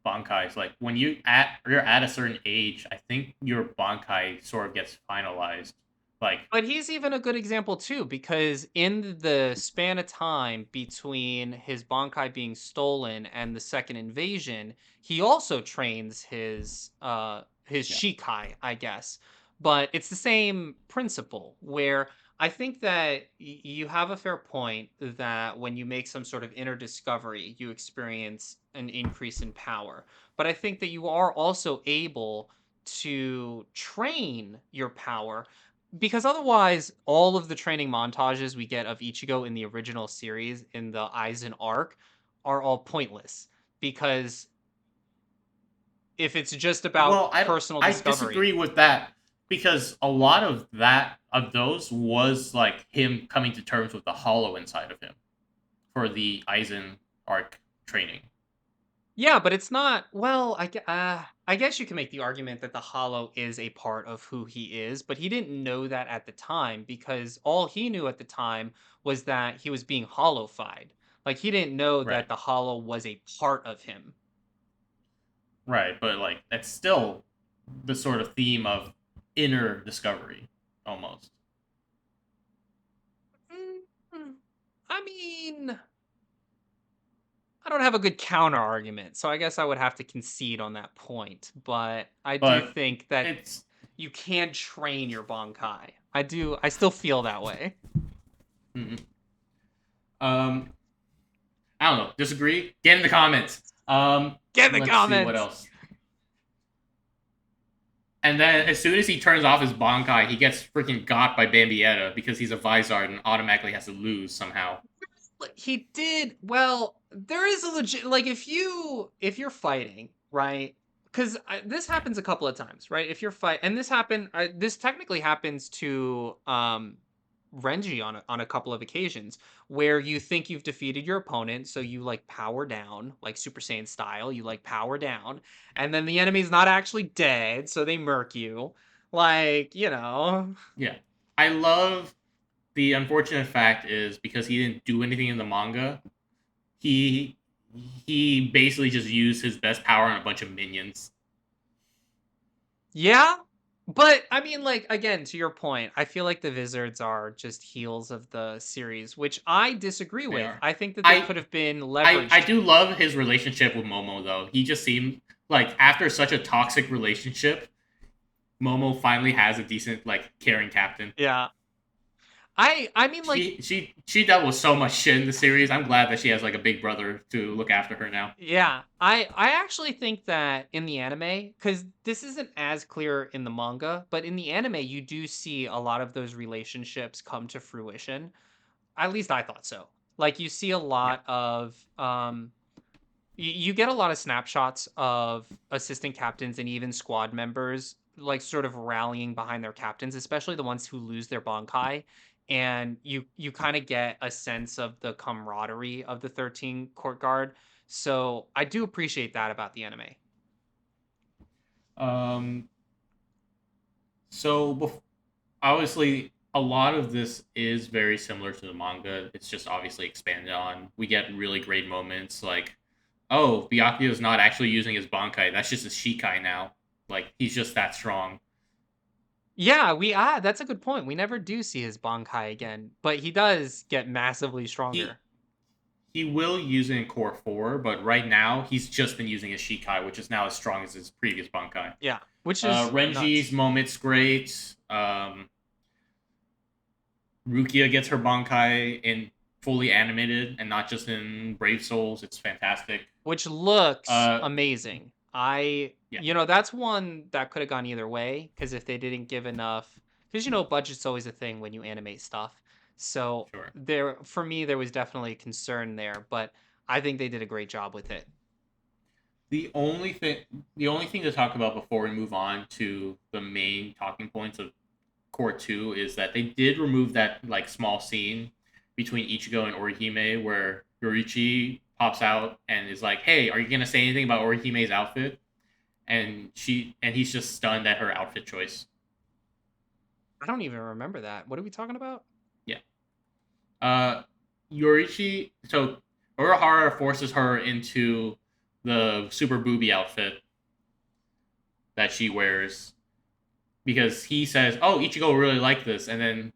Bankais. Like when you're at a certain age, I think your Bankai sort of gets finalized. Like But he's even a good example too, because in the span of time between his Bankai being stolen and the second invasion, he also trains his yeah. Shikai, I guess. But it's the same principle where I think that you have a fair point that when you make some sort of inner discovery, you experience an increase in power. But I think that you are also able to train your power because otherwise all of the training montages we get of Ichigo in the original series in the Aizen arc are all pointless because if it's just about Well, personal I discovery. disagree with that because a lot of those was like him coming to terms with the hollow inside of him for the Aizen arc training. Yeah, but it's not well, I guess you can make the argument that the hollow is a part of who he is, but he didn't know that at the time because all he knew at the time was that he was being hollowified. Like he didn't know Right. that the hollow was a part of him. Right, but like that's still the sort of theme of inner discovery almost. Mm, I mean, I don't have a good counter argument, so I guess I would have to concede on that point. But I do But think that it's you can train your Bankai. I still feel that way. mm, um I don't know, disagree? Get in the comments. Get in the Let's see what comments. else. And then as soon as he turns off his Bankai, he gets freaking got by Bambietta because he's a Vizard and automatically has to lose somehow. Like, he did well. There is a legit like if you're fighting right because this happens a couple of times right if you're fight and this technically happens to Renji on a couple of occasions where you think you've defeated your opponent, so you like power down, like Super Saiyan style, you like power down, and then the enemy's not actually dead, so they murk you. Like, you know. Yeah. I love the unfortunate fact is because he didn't do anything in the manga, he he basically just used his best power on a bunch of minions. Yeah. But I mean, like again, to your point, I feel like the Wizards are just heels of the series, which I disagree They with. are. I think that they I could have been I leveraged. do love his relationship with Momo though. He just seemed like after such a toxic relationship, Momo finally has a decent like caring captain. Yeah. I mean, like, She dealt with so much shit in the series. I'm glad that she has like a big brother to look after her now. yeah, I actually think that in the anime, because this isn't as clear in the manga, but in the anime, you do see a lot of those relationships come to fruition. At least I thought so. Like, you see a Yeah. lot of you get a lot of snapshots of assistant captains and even squad members like sort of rallying behind their captains, especially the ones who lose their bankai. And you kind of get a sense of the camaraderie of the 13 court guard. So I do appreciate that about the anime. Um. So obviously, a lot of this is very similar to the manga. It's just obviously expanded on. We get really great moments like, oh, Byakuya is not actually using his bankai. That's just his shikai now. Like he's just that strong. Yeah, that's a good point. We never do see his bankai again, but he does get massively He stronger. he will use it in Core 4, but right now he's just been using his Shikai, which is now as strong as his previous Bankai. Yeah, which is Renji's nuts. moment's great. Rukia gets her Bankai in fully animated and not just in Brave Souls. It's fantastic. Which looks Uh, amazing. yeah, That's one that could have gone either way because if they didn't give enough, because budget's always a thing when you animate stuff. So sure. for me, there was definitely a concern there, but I think they did a great job with it. The only thing, the only thing to talk about before we move on to the main talking points of Core 2 is that they did remove that like small scene between Ichigo and Orihime where Yorichi pops out and is like, "Hey, are you gonna say anything about Orihime's outfit?" And he's just stunned at her outfit choice. I don't even remember that. What are we talking about? Yeah. Uh, Yorichi. So Urahara forces her into the super booby outfit that she wears because he says, "Oh, Ichigo will really like this," and then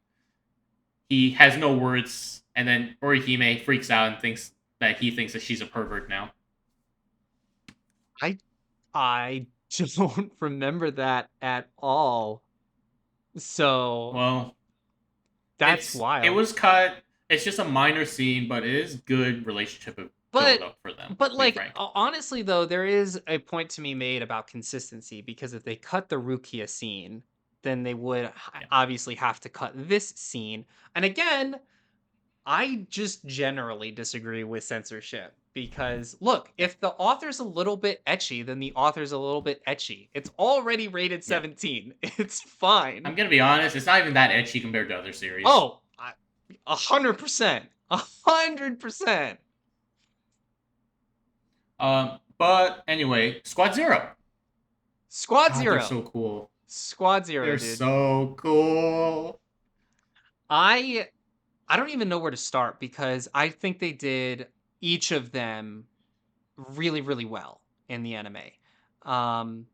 he has no words, and then Orihime freaks out and thinks that she's a pervert now. I I don't remember that at all. So Well, that's it wild. was cut. It's just a minor scene, but it is good relationship build But up for them. but To be like frank, honestly though, there is a point to be made about consistency because if they cut the Rukia scene, then they would yeah, obviously have to cut this scene. And again, I just generally disagree with censorship because look, yeah, if the author's a little bit etchy, then the author's a little bit etchy. It's already rated yeah. 17. It's fine. I'm gonna be honest. It's not even that edgy compared to other series. Oh, 100%. 100%. But anyway, Squad Zero. Squad God, they're Zero. so cool. Squad Zero, They're dude. so cool. I I don't even know where to start because I think they did each of them really, really well in the anime. Um,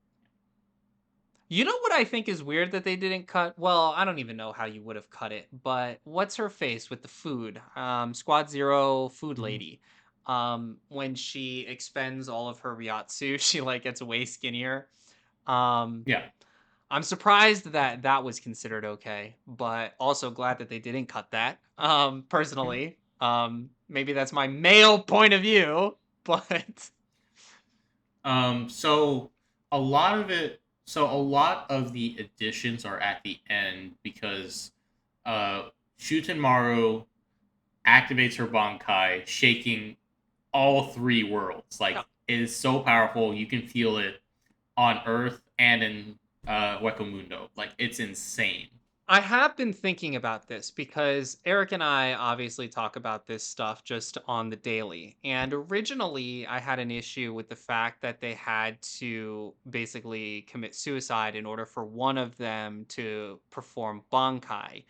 you know what I think is weird that they didn't cut? Well, I don't even know how you would have cut it, but what's her face with the food? Squad Zero food Mhm. lady. When she expends all of her Ryatsu, she like gets way skinnier. Um, Yeah. I'm surprised that that was considered okay, but also glad that they didn't cut that. Personally, maybe that's my male point of view, but So a lot of it. So a lot of the additions are at the end because uh, Shutenmaru activates her Bankai, shaking all three worlds. yeah, Like it is so powerful, you can feel it on Earth and in Wekamundo. Like it's insane. I have been thinking about this because Eric and I obviously talk about this stuff just on the daily. And originally, I had an issue with the fact that they had to basically commit suicide in order for one of them to perform Bankai.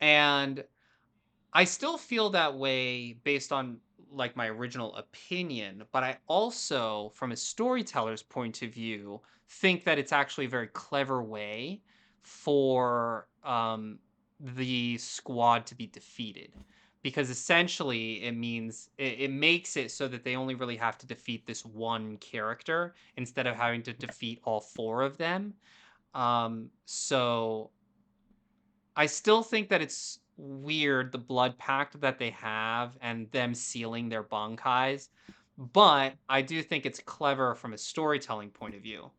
And I still feel that way based on like my original opinion, but I also, from a storyteller's point of view, think that it's actually a very clever way for the squad to be defeated. Because essentially it makes it so that they only really have to defeat this one character instead of having to defeat all four of them. So I still think that it's weird, the blood pact that they have and them sealing their bankais, but I do think it's clever from a storytelling point of view.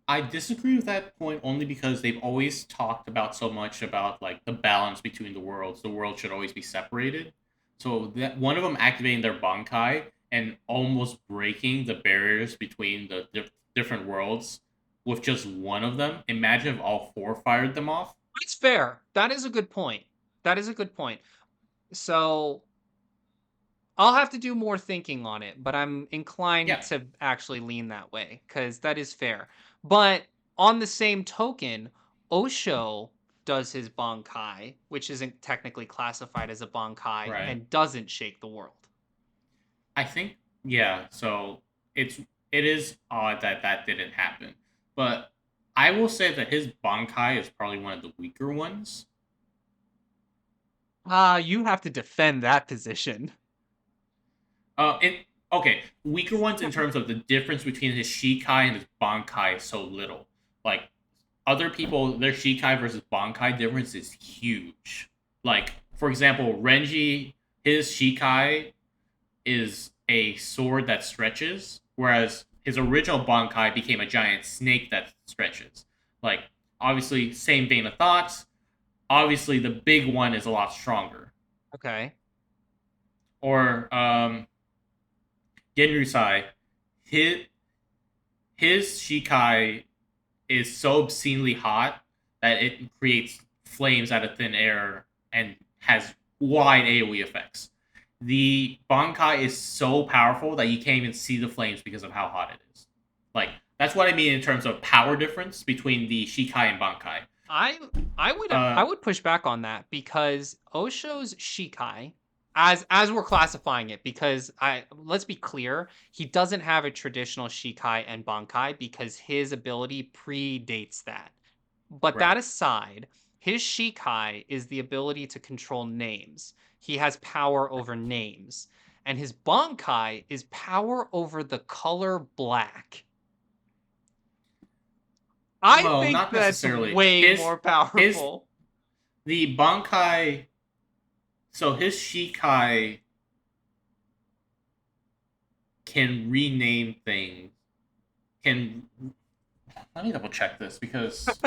I disagree with that point only because they've always talked about so much about like the balance between the worlds. The world should always be separated. So that one of them activating their bankai and almost breaking the barriers between the different worlds with just one of them. Imagine if all four fired them off. It's fair. That is a good point. That is a good point. So I'll have to do more thinking on it, but I'm inclined Yeah, to actually lean that way because that is fair. But on the same token, Osho does his Bankai, which isn't technically classified as a Bankai, right. and doesn't shake the world. I think yeah. So it is odd that that didn't happen, but I will say that his bankai is probably one of the weaker ones. Ah, you have to defend that position. It okay. Weaker ones in terms of the difference between his Shikai and his Bankai is so little. Like other people, their Shikai versus Bankai difference is huge. Like for example, Renji, his Shikai is a sword that stretches, whereas his original Bankai became a giant snake that stretches. Like obviously, same vein of thoughts. Obviously, the big one is a lot stronger. Okay. Or Genryusai, his his Shikai is so obscenely hot that it creates flames out of thin air and has wide AoE effects. The Bankai is so powerful that you can't even see the flames because of how hot it is. Like that's what I mean in terms of power difference between the Shikai and Bankai. I I Uh, would push back on that because Osho's Shikai, as we're classifying it, because I let's be clear, he doesn't have a traditional Shikai and Bankai because his ability predates that. But right. that aside, his Shikai is the ability to control names. He has power over names. And his Bankai is power over the color black. I Well, think not that's necessarily. way more His powerful. the Bankai. So his Shikai can rename things. Can let me double check this because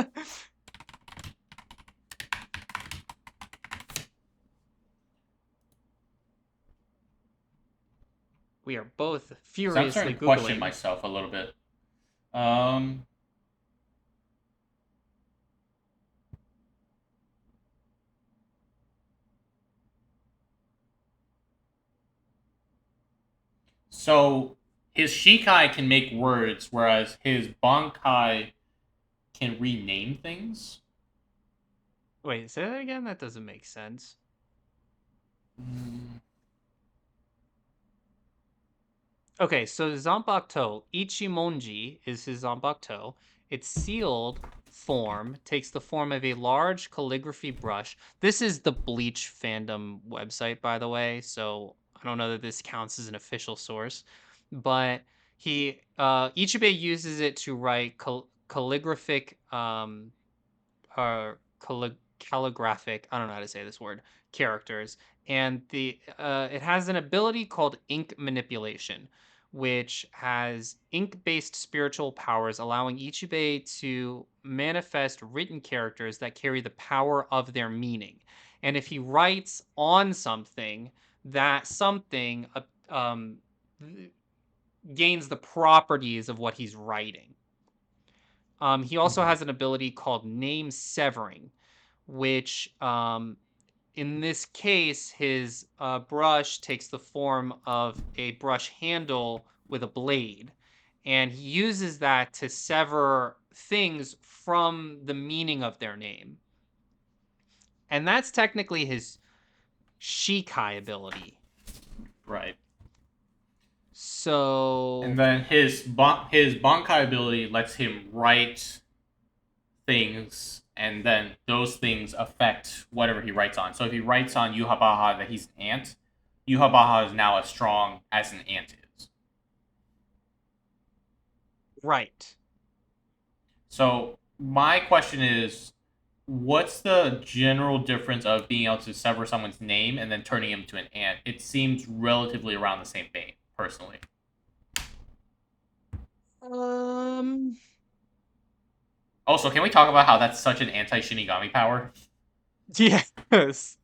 We are both I'm furiously starting to question Googling. myself a little bit. Um, so his Shikai can make words, whereas his Bankai can rename things. Wait, say that again? That doesn't make sense. Mm, Okay, so Zanpakuto, Ichimonji is his Zanpakuto. Its sealed form takes the form of a large calligraphy brush. This is the Bleach fandom website, by the way, so I don't know that this counts as an official source, but Ichibei uses it to write calligraphic calligraphic, I don't know how to say this word, characters, and the it has an ability called ink manipulation, which has ink-based spiritual powers, allowing Ichibei to manifest written characters that carry the power of their meaning. And if he writes on something, that something gains the properties of what he's writing. He also mhm. has an ability called name severing, which in this case, his brush takes the form of a brush handle with a blade. And he uses that to sever things from the meaning of their name. And that's technically his Shikai ability. Right. And So, then his Bankai ability lets him write things, and then those things affect whatever he writes on. So if he writes on Yuhabaha that he's an ant, Yuhabaha is now as strong as an ant is. right. So my question is, what's the general difference of being able to sever someone's name and then turning him to an ant? It seems relatively around the same vein, personally. Um, Also, can we talk about how that's such an anti-Shinigami power? yes.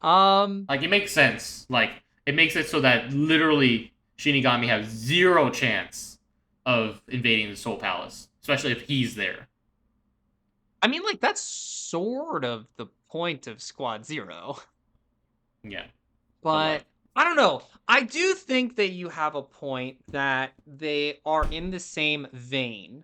Um, Like, it makes sense. Like, it makes it so that literally Shinigami have zero chance of invading the Soul Palace, especially if he's there. I mean, like, that's sort of the point of Squad Zero. Yeah, but But like, I don't know. I do think that you have a point that they are in the same vein,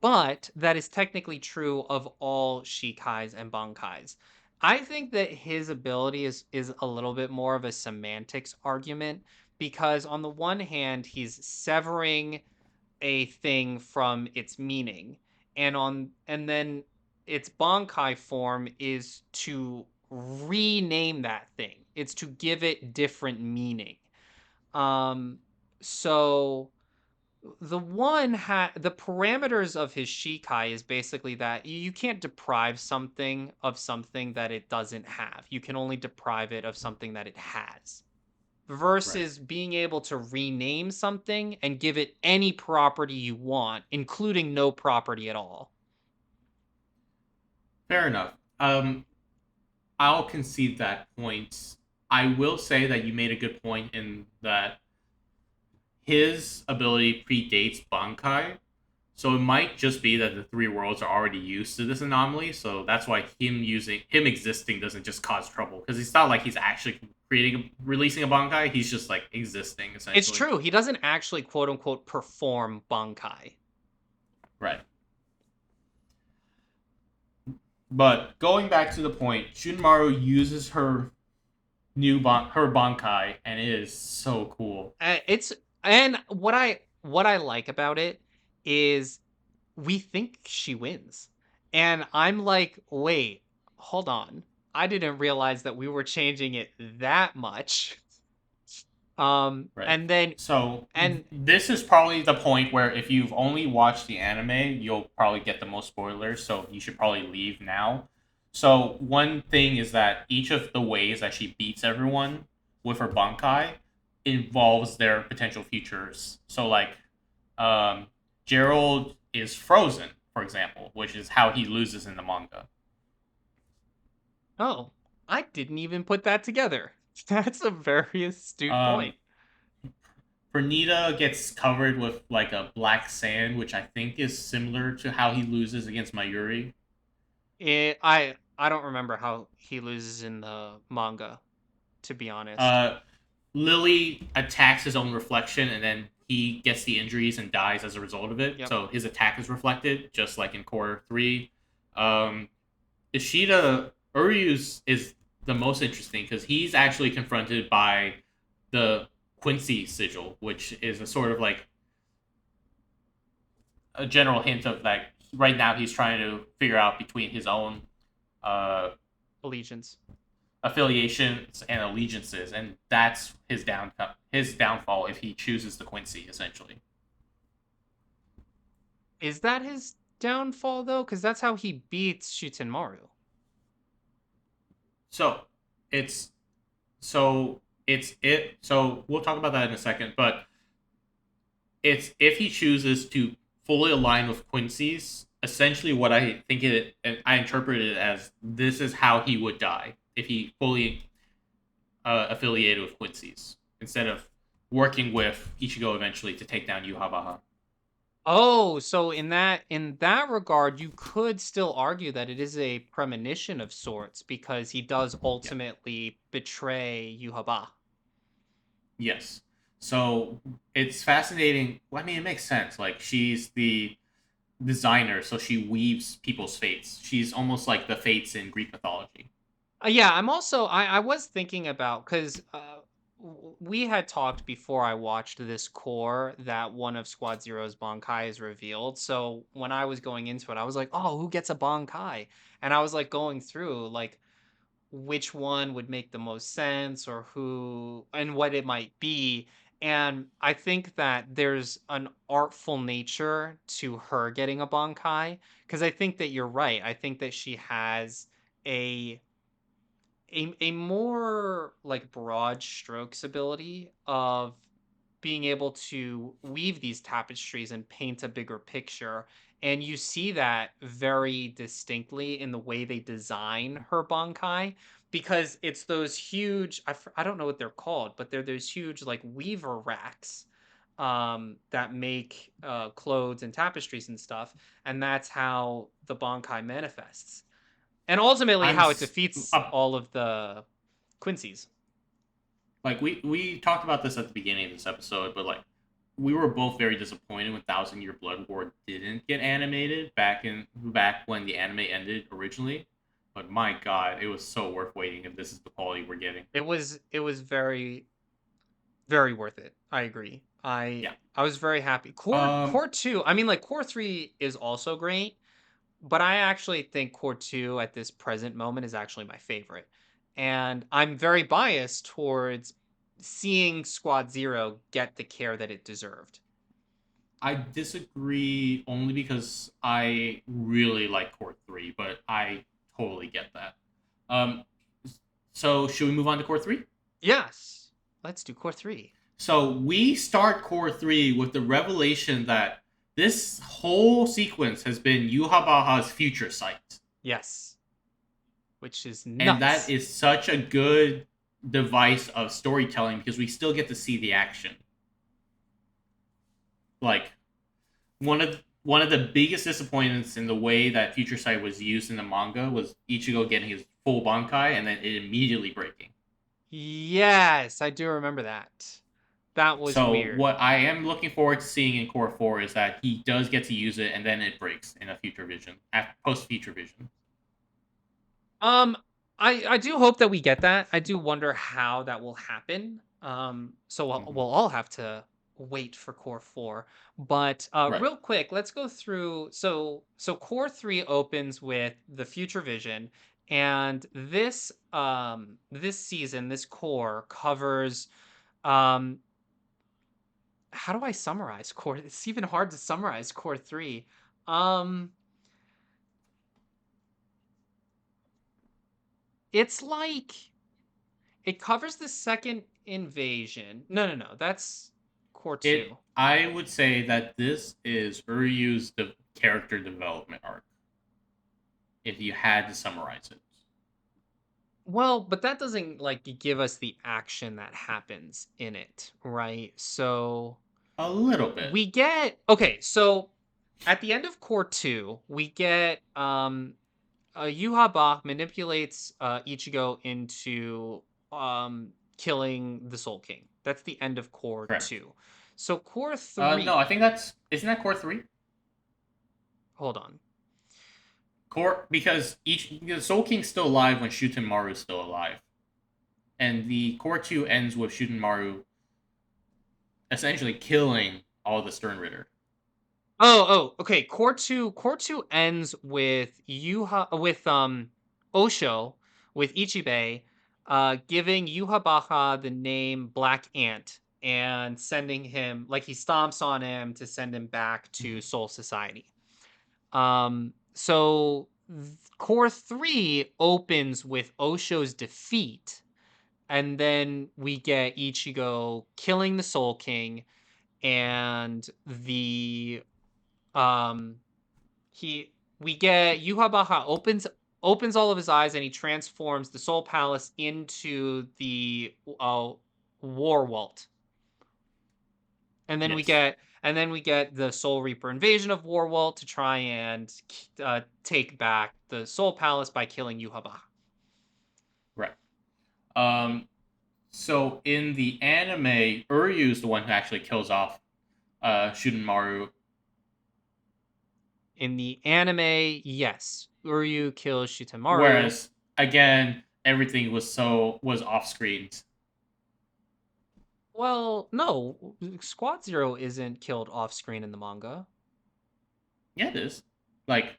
but that is technically true of all Shikais and Bankais. I think that his ability is a little bit more of a semantics argument because on the one hand, he's severing a thing from its meaning, and then its Bankai form is to rename that thing. It's to give it different meaning. Um, so the parameters of his Shikai is basically that you can't deprive something of something that it doesn't have. You can only deprive it of something that it has right. versus being able to rename something and give it any property you want, including no property at all. Fair enough. I'll concede that point. I will say that you made a good point in that his ability predates Bankai. So it might just be that the three worlds are already used to this anomaly. So that's why him existing doesn't just cause trouble. Because it's not like he's actually releasing a Bankai. He's just like existing It's essentially. true. He doesn't actually quote unquote perform Bankai. Right. But going back to the point, Shunmaru uses her Bankai, and it is so cool. It's and what I like about it is we think she wins. And I'm like, "Wait, hold on. I didn't realize that we were changing it that much." Right. And then So and this is probably the point where if you've only watched the anime, you'll probably get the most spoilers. So you should probably leave now. So one thing is that each of the ways that she beats everyone with her Bankai involves their potential futures. So like, um, Gerald is frozen, for example, which is how he loses in the manga. oh, I didn't even put that together. That's a very astute Um, point. Vernita gets covered with like a black sand, which I think is similar to how he loses against Mayuri. I don't remember how he loses in the manga, to be honest. Uh, Lily attacks his own reflection, and then he gets the injuries and dies as a result of it. Yep. So his attack is reflected, just like in Core 3. Um, Ishida Uryu's is the most interesting because he's actually confronted by the Quincy sigil, which is a sort of like a general hint of like right now he's trying to figure out between his own uh, Allegiance. affiliations and allegiances, and that's his downfall if he chooses the Quincy essentially. Is that his downfall though? Because that's how he beats Shitenmaru. So it's so we'll talk about that in a second, but it's if he chooses to fully align with Quincy's, essentially what I think it and I interpret it as this is how he would die if he fully affiliated with Quincy's instead of working with Ichigo eventually to take down Yuhabaha. Oh, so in that regard, you could still argue that it is a premonition of sorts because he does Yeah. ultimately betray Yuhaba. Yes. So it's fascinating. Well, I mean, it makes sense. Like she's the designer, so she weaves people's fates. She's almost like the fates in Greek mythology. Yeah, I'm also I was thinking about because we had talked before I watched this core that one of Squad Zero's Bankai is revealed. So when I was going into it, I was like, oh, who gets a Bankai? And I was like going through like which one would make the most sense or who and what it might be. And I think that there's an artful nature to her getting a Bankai, because I think that you're right. I think that she has a a more like broad strokes ability of being able to weave these tapestries and paint a bigger picture. And you see that very distinctly in the way they design her Bankai, because it's those huge, I don't know what they're called, but they're those huge like weaver racks that make clothes and tapestries and stuff. And that's how the Bankai manifests. And ultimately I'm how it s- defeats uh, all of the Quincy's. like we talked about this at the beginning of this episode, but like we were both very disappointed when Thousand Year Blood War didn't get animated back when the anime ended originally. But my god, it was so worth waiting if this is the quality we're getting. It was very very worth it. I agree. I Yeah. I was very happy. Um, Core 2, I mean like Core 3 is also great, but I actually think Core 2 at this present moment is actually my favorite. And I'm very biased towards seeing Squad 0 get the care that it deserved. I disagree only because I really like Core 3, but I totally get that. Um, so should we move on to Core 3? Yes. Let's do Core 3. So we start Core 3 with the revelation that this whole sequence has been Yuhabaha's future sight. Yes. Which is And that nuts. is such a good device of storytelling because we still get to see the action. Like one of the biggest disappointments in the way that Future Sight was used in the manga was Ichigo getting his full Bankai and then it immediately breaking. Yes, I do remember that. That was So weird. what I am looking forward to seeing in Core 4 is that he does get to use it and then it breaks in a future vision, post future vision. Um, I do hope that we get that. I do wonder how that will happen. So Mm-hmm. we'll all have to wait for Core 4. But Right. real quick, let's go through. So Core 3 opens with the Future Vision, and this season, this core covers um how do I summarize Core? It's even hard to summarize Core 3. Um it's like it covers the second invasion. No, no, no. That's Core 2. I would say that this is Uryu's character development arc, if you had to summarize it. Well, but that doesn't like give us the action that happens in it, right? So A little bit. we get okay, so at the end of Core 2, we get Yuha Ba manipulates Ichigo into killing the Soul King. That's the end of Core Correct. 2. So Core No, I 3, think that's isn't that Core 3? hold on. Core because Soul King's still alive when Shuten Maru's still alive, and the Core 2 ends with Shuten Maru essentially killing all the Stern Ritter. Okay. Core 2 ends with Osho with Ichibei giving Yuha Baha the name Black Ant and sending him like he stomps on him to send him back to Mhm. Soul Society. So Core 3 opens with Osho's defeat, and then we get Ichigo killing the Soul King and the um he we get Yuha Baha opens all of his eyes and he transforms the Soul Palace into the War Vault. And then we Yes, get the Soul Reaper invasion of War Vault to try and take back the Soul Palace by killing Yuha Baha. right. Um, so in the anime, Uryu is the one who actually kills off Shuten Maru, In the anime, yes, Uryu kills Shitamaru. whereas again everything was off screen. Well, no, Squad Zero isn't killed off screen in the manga. Yeah, it is. Like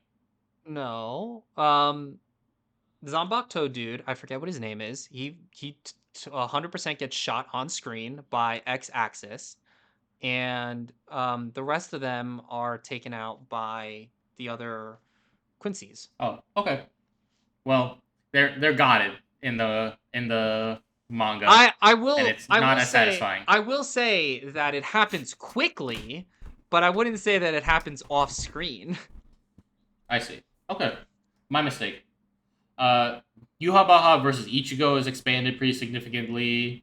No. Zanbakuto dude, I forget what his name is. He 100% gets shot on screen by X Axis, and the rest of them are taken out by the other Quincy's. Oh, okay. Well, they're got it in the manga, I and will it's I not will as say satisfying. I will say that it happens quickly, but I wouldn't say that it happens off screen. I see. Okay, my mistake. Uh, Yuhabaha versus Ichigo is expanded pretty significantly,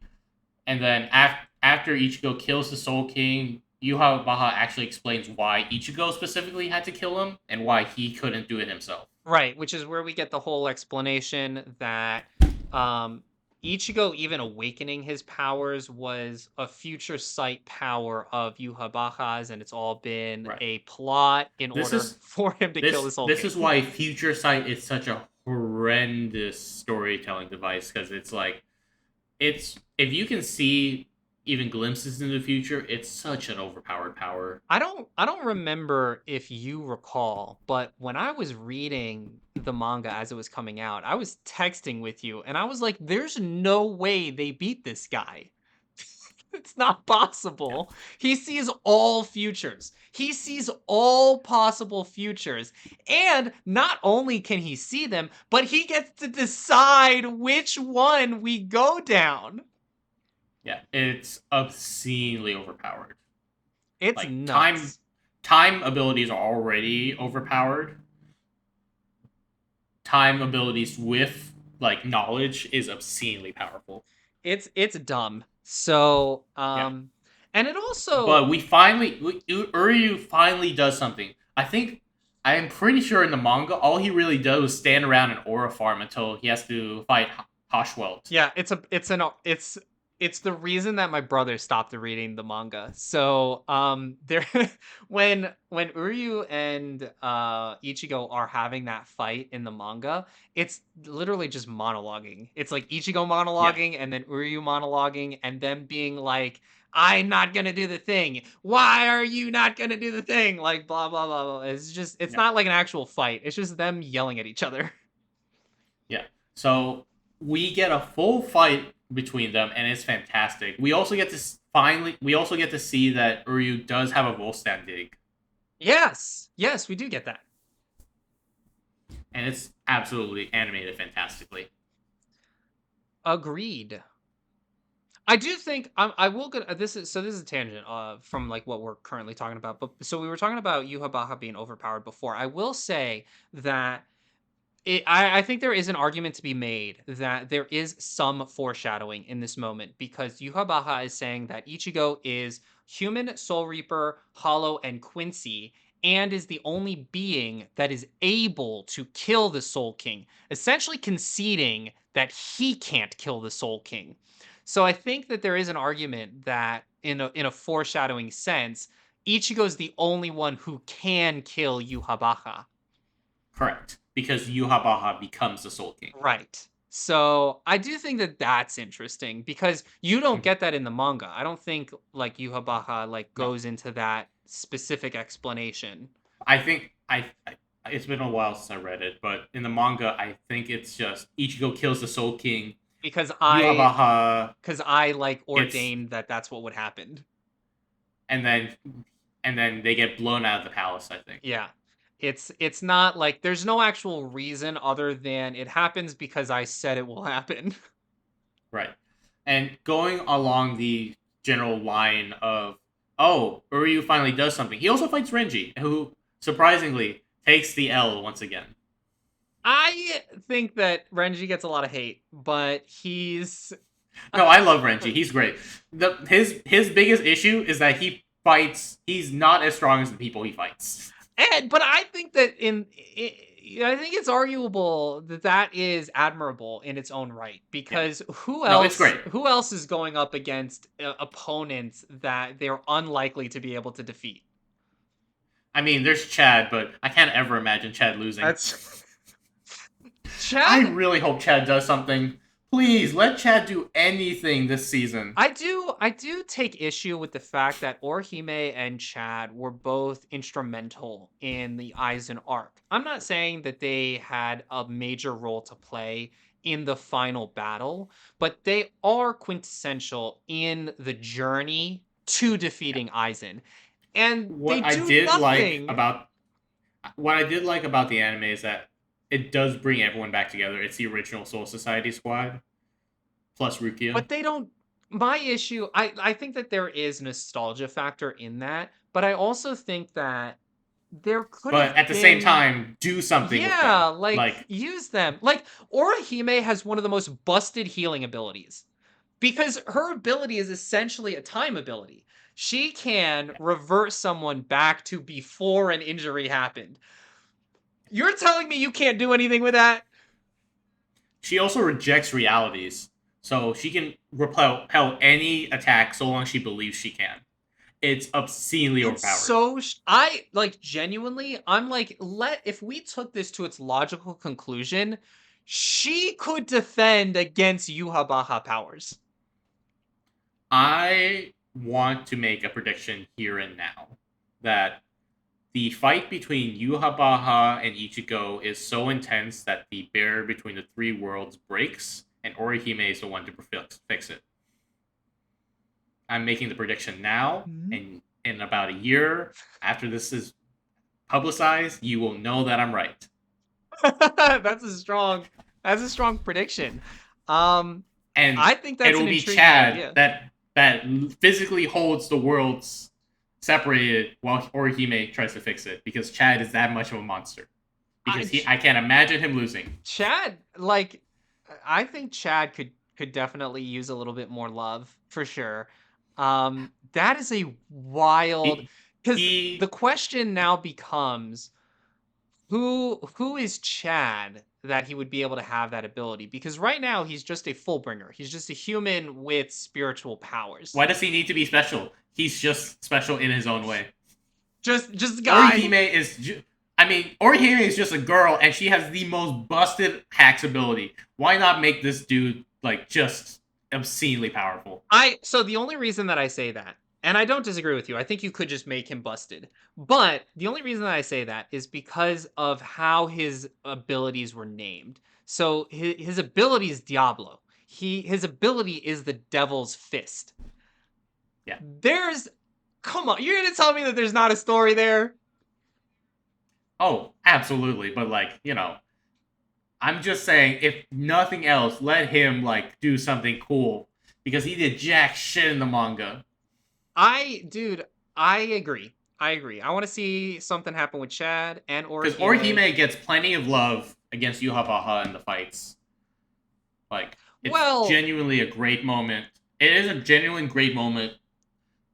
and then after Ichigo kills the Soul King, Yuhabaha actually explains why Ichigo specifically had to kill him and why he couldn't do it himself. Right, which is where we get the whole explanation that um Ichigo even awakening his powers was a future sight power of Yuhabaha's, and it's all been Right. a plot in This order is for him to kill the Soul this is King. why Future Sight is such a horrendous storytelling device, because it's like it's if you can see even glimpses in the future, it's such an overpowered power. I don't remember if you recall, but when I was reading the manga as it was coming out, I was texting with you and I was like, there's no way they beat this guy. It's not Yeah. possible. He sees all futures. He sees all possible futures. And not only can he see them, but he gets to decide which one we go down. Yeah, it's obscenely overpowered. It's Like nuts. time abilities are already overpowered. Time abilities with like knowledge is obscenely powerful. It's dumb. So, Yeah. and it also, But Uryu finally does something. I'm pretty sure in the manga, all he really does is stand around and aura farm until he has to fight Hashwelt. yeah, it's the reason that my brother stopped reading the manga. So, there when Uryu and Ichigo are having that fight in the manga, it's literally just monologuing. It's like Ichigo Yeah, monologuing and then Uryu monologuing and them being like, I'm not gonna do the thing. Why are you not gonna do the thing? Like blah blah blah blah. It's yeah, not like an actual fight. It's just them yelling at each other. yeah. So we get a full fight between them, and it's fantastic. We also get to see that Uryu does have a Volstan dig, Yes. Yes, we do get that. and it's absolutely animated fantastically. Agreed. I do think I will get this is a tangent from like what we're currently talking about. But so we were talking about Yuha Baha being overpowered before. I will say that I think there is an argument to be made that there is some foreshadowing in this moment because Yuha Baha is saying that Ichigo is human, Soul Reaper, Hollow, and Quincy, and is the only being that is able to kill the Soul King, essentially conceding that he can't kill the Soul King. So I think that there is an argument that in a foreshadowing sense, Ichigo's the only one who can kill Yuha Baha. Correct, because Yuhabaha becomes the Soul King. Right. So I do think that that's interesting because you don't Mhm. get that in the manga. I don't think like Yuhabaha like No, goes into that specific explanation I think I it's been a while since I read it, but in the manga, I think it's just Ichigo kills the Soul King. because I Yuhabaha because I like gets ordained that that's what would happen. and then they get blown out of the palace. I think. Yeah. It's not like there's no actual reason other than it happens because I said it will happen. Right. And going along the general line of, oh, Uryu finally does something. He also fights Renji, who surprisingly takes the L once again. I think that Renji gets a lot of hate, but he's No, I love Renji. He's great. His biggest issue is that he fights. He's not as strong as the people he fights. And but I think that I think it's arguable that that is admirable in its own right Yeah. because No, it's great. who else is going up against opponents that they're unlikely to be able to defeat? I mean, there's Chad, but I can't ever imagine Chad losing. That's I Chad. really hope Chad does something. Please let Chad do anything this season. I do take issue with the fact that Orihime and Chad were both instrumental in the Aizen arc. I'm not saying that they had a major role to play in the final battle, but they are quintessential in the journey to defeating Aizen. And they What I do did like nothing. about what I did like about the anime is that it does bring everyone back together. It's the original Soul Society squad plus Rukia. But they don't. My issue, I think that there is nostalgia factor in that, but I also think that there could have But at the same been, time, do something with yeah, them. like Like use them. Like Orihime has one of the most busted healing abilities because her ability is essentially a time ability. She can revert someone back to before an injury happened. You're telling me you can't do anything with that? she also rejects realities, so she can repel any attack so long as she believes she can. It's obscenely It's overpowered. so I like genuinely I'm like let if we took this to its logical conclusion, she could defend against Yuha powers. I want to make a prediction here and now that the fight between Yuhabaha and Ichigo is so intense that the barrier between the three worlds breaks, and Orihime is the one to fix it. I'm making the prediction now, Mhm. and in about a year after this is publicized, you will know that I'm right. That's a strong prediction. Um And I think it that's an will be intriguing Chad idea. that physically holds the worlds separated while Orihime tries to fix it because Chad is that much of a monster. I Because I can't imagine him losing. Chad, like, I think Chad could definitely use a little bit more love for sure. That is a wild He because the he question now becomes who is Chad that he would be able to have that ability? Because right now he's just a fullbringer. He's just a human with spiritual powers. why does he need to be special? He's just special in his own way. Just a guy. Orihime Orihime is just a girl, and she has the most busted hacks ability. Why not make this dude like just obscenely powerful? I so the only reason that I say that, and I don't disagree with you, I think you could just make him busted. But the only reason that I say that is because of how his abilities were named. So his ability is Diablo. His ability is the Devil's Fist. Yeah. There's come on, you're gonna tell me that there's not a story there? Oh, absolutely. But like I'm just saying, if nothing else, let him like do something cool because he did jack shit in the manga. Dude, I agree. I agree. I want to see something happen with Chad and Because Orihime. Orihime gets plenty of love against Yuhabaha in the fights. Like, it's Well, genuinely a great moment. It is a genuine great moment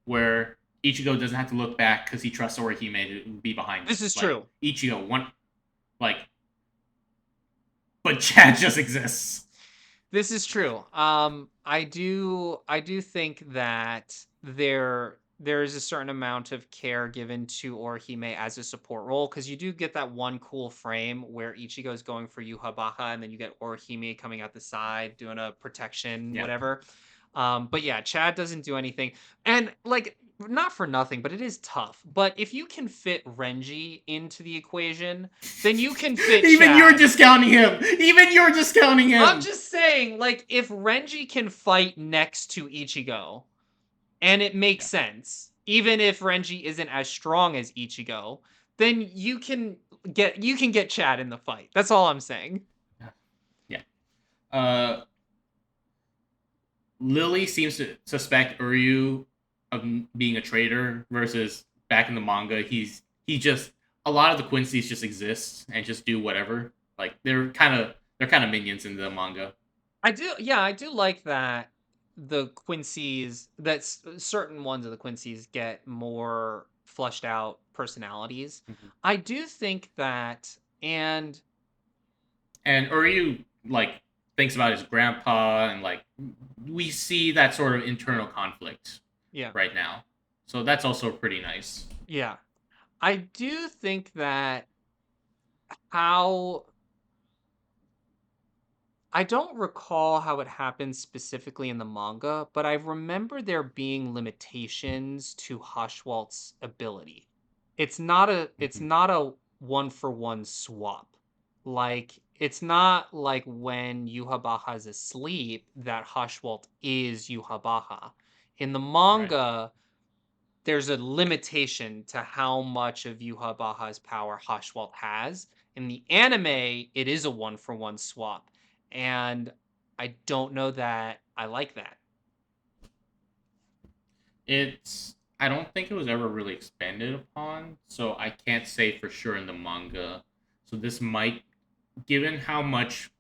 where Ichigo doesn't have to look back because he trusts Orihime to be behind him. this is Like, true. Ichigo, like, but Chad just exists. This is true. I do think that there is a certain amount of care given to Orihime as a support role because you do get that one cool frame where Ichigo is going for Yuhabaha and then you get Orihime coming out the side doing a protection, Yeah. whatever. But yeah, Chad doesn't do anything. And like not for nothing, but it is tough. But if you can fit Renji into the equation, then you can fit Even you're Chad. discounting him. Even you're discounting I'm him. just saying, like, if Renji can fight next to Ichigo, and it makes Yeah. sense, even if Renji isn't as strong as Ichigo, then you can get Chad in the fight. That's all I'm saying. Yeah. Uh, Lily seems to suspect Uryu of being a traitor versus back in the manga, he just a lot of the Quincy's just exist and just do whatever. Like they're kind of minions in the manga. I do like that the Quincy's certain ones of the Quincy's get more flushed out personalities. Mhm. I do think that and And Uryu like thinks about his grandpa and like we see that sort of internal conflict yeah, right now. So that's also pretty nice. yeah. I do think that how I don't recall how it happened specifically in the manga, but I remember there being limitations to Haschwalt's ability. It's Mhm. not a one for one swap. Like it's not like when Yuhabaha is asleep that Haschwalt is Yuhabaha. In the Right. manga, there's a limitation to how much of Yuha power Haschwalt has. In the anime, it is a one for one swap. And I don't know that I like that. It's I don't think it was ever really expanded upon, so I can't say for sure in the manga. So this might, given how much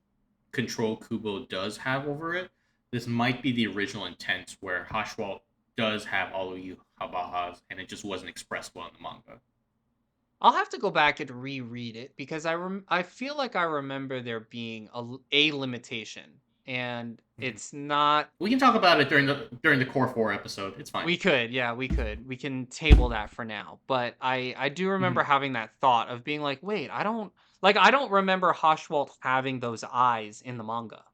control Kubo does have over it, this might be the original intent where Hashwalt does have all of you Habahas and it just wasn't expressed well in the manga. I'll have to go back and reread it because I feel like I remember there being a limitation, and Mhm. it's not. We can talk about it during the Core 4 episode. It's fine. We could, yeah, we could. We can table that for now. But I do remember Mhm. having that thought of being like, wait, I don't remember Haschwalt having those eyes in the manga.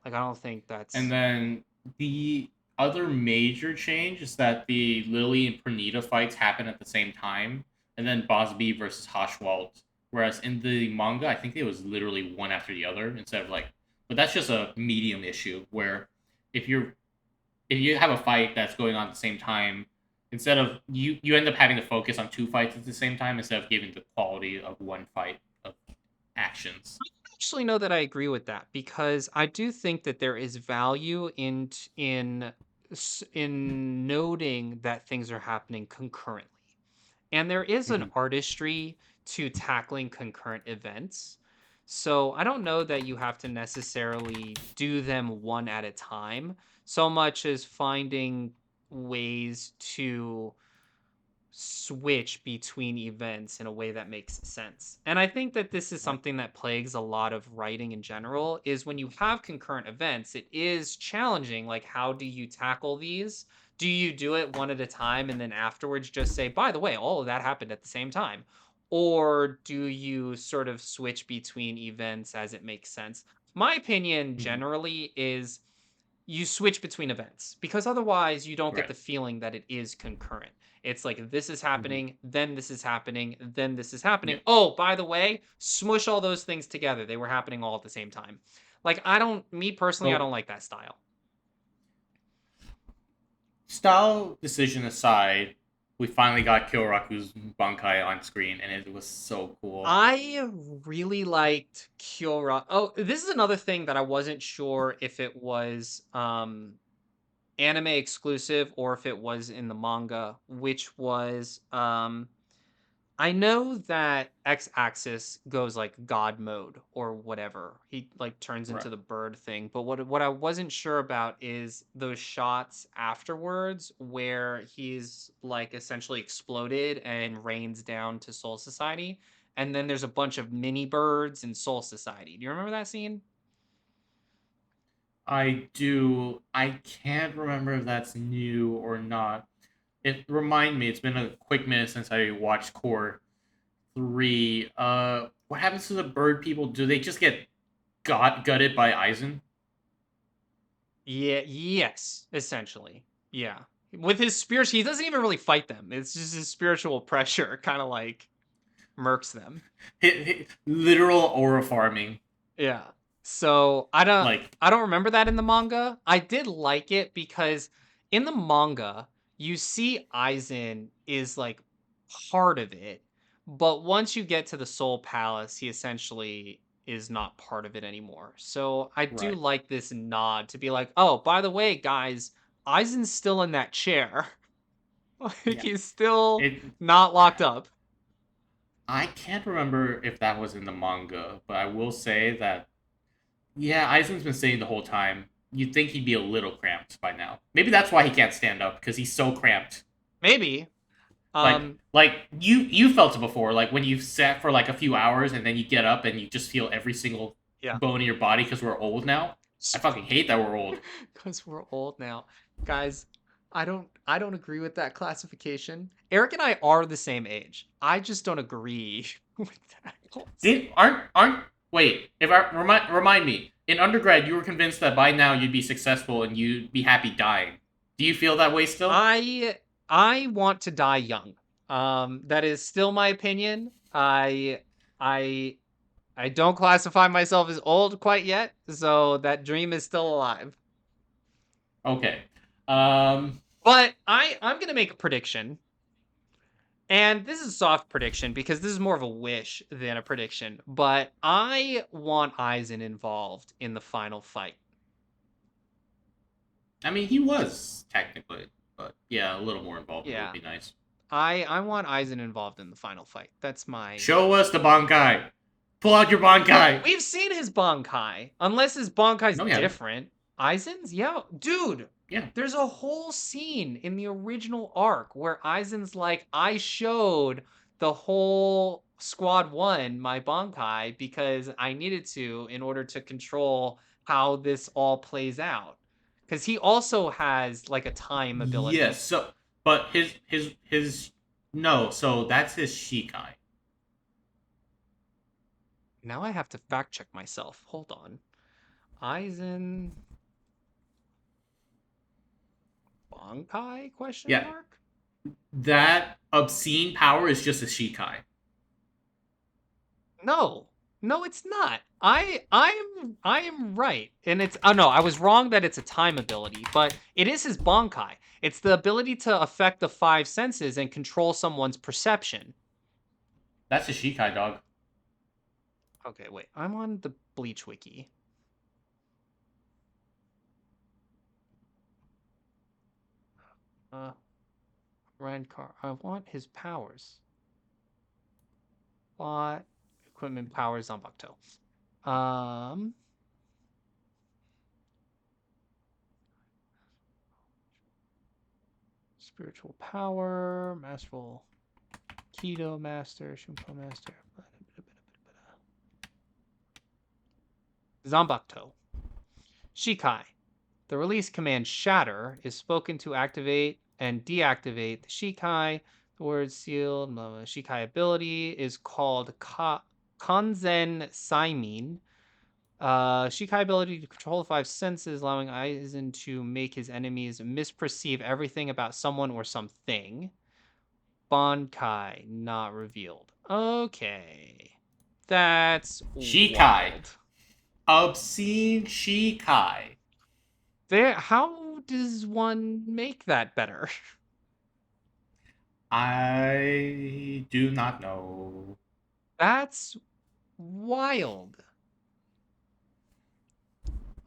Like I don't think And that's then the other major change is that the Lily and Pernita fights happen at the same time, and then Boss B versus Hashwalt. Whereas in the manga, I think it was literally one after the other instead of like. But that's just a medium issue where if you're if you have a fight that's going on at the same time, instead of you end up having to focus on two fights at the same time instead of giving the quality of one fight of actions. actually know that I agree with that because I do think that there is value in noting that things are happening concurrently. And there is an Mhm. artistry to tackling concurrent events. So I don't know that you have to necessarily do them one at a time so much as finding ways to switch between events in a way that makes sense. And I think that this is Right. something that plagues a lot of writing in general is when you have concurrent events, it is challenging like how do you tackle these? Do you do it one at a time and then afterwards just say, "By the way, all of that happened at the same time?" Or do you sort of switch between events as it makes sense? My opinion Mhm. generally is you switch between events because otherwise you don't get Right. the feeling that it is concurrent. It's like this is Mhm. happening, then this is happening, then this is happening. Yeah. Oh, by the way, smush all those things together. They were happening all at the same time. Like I don't me personally, I So don't like that style. style decision aside, we finally got Kyoraku's Bankai on screen, and it was so cool. I really liked Kyora. Oh, this is another thing that I wasn't sure if it was anime exclusive or if it was in the manga, which was I know that X-axis goes like God mode or whatever. He like turns Right. into the bird thing. But what I wasn't sure about is those shots afterwards where he's like essentially exploded and rains down to Soul Society. And then there's a bunch of mini birds in Soul Society. Do you remember that scene? I do. I can't remember if that's new or not. It remind me. It's been a quick minute since I watched Core 3. What happens to the bird people? Do they just get gutted by Aizen? Yeah, yes, essentially. Yeah. With his spirit, he doesn't even really fight them. It's just his spiritual pressure kind of like murks them. Literal aura farming. Yeah. So Like, I don't remember that in the manga. I did like it because in the manga, you see Aizen is like part of it, but once you get to the Soul Palace, he essentially is not part of it anymore. So I do right. like this nod to be like, oh, by the way, guys, Aizen's still in that chair. Like Yeah. he's still It. not locked up. I can't remember if that was in the manga, but I will say that yeah, Aizen's been saying the whole time. You'd think he'd be a little cramped by now. Maybe that's why he can't stand up because he's so cramped. Maybe. Like, Um, you felt it before. Like when you sat for like a few hours and then you get up and you just feel every single yeah. bone in your body because we're old now. I fucking hate that we're old. Because we're old now. Guys, I don't agree with that classification. Eric and I are the same age. I just don't agree with that. Did aren't wait if I remind me In undergrad, you were convinced that by now you'd be successful and you'd be happy dying. Do you feel that way still? I want to die young. That is still my opinion. I I don't classify myself as old quite yet, so that dream is still alive. Okay. Um, But I'm gonna make a prediction, and this is a soft prediction because this is more of a wish than a prediction. But I want Aizen involved in the final fight. I mean, he was technically, but yeah, a little more involvement would Yeah, be nice. I want Aizen involved in the final fight. That's my. Show us the Bankai. Pull out your Bankai. We've seen his Bankai. Unless his Bankai's No, we haven't. different. Aizen's? Yeah. Dude, Yeah. there's a whole scene in the original arc where Aizen's like, I showed the whole Squad 1 my Bankai because I needed to in order to control how this all plays out. Because he also has like a time ability. Yes. So, but his no. So that's his Shikai. Now I have to fact check myself. Hold on. Aizen Bankai question Yeah. mark? That obscene power is just a Shikai. No. No, it's not. I am right. And it's oh no, I was wrong that it's a time ability, but it is his Bankai. It's the ability to affect the five senses and control someone's perception. That's a Shikai dog. Okay, wait. I'm on the Bleach wiki. Uh Rankar. I want his powers. Plot equipment powers Zanbakuto. Um Spiritual power, masterful Kido master, Shunpo master. Zanbakuto. Shikai. The release command Shatter is spoken to activate and deactivate the Shikai. The word sealed. Shikai ability is called Kanzen Saimin. Shikai ability to control the five senses, allowing Aizen to make his enemies misperceive everything about someone or something. Bankai not revealed. Okay. That's Shikai. wild. Obscene Shikai. There how does one make that better? I do not know. That's wild.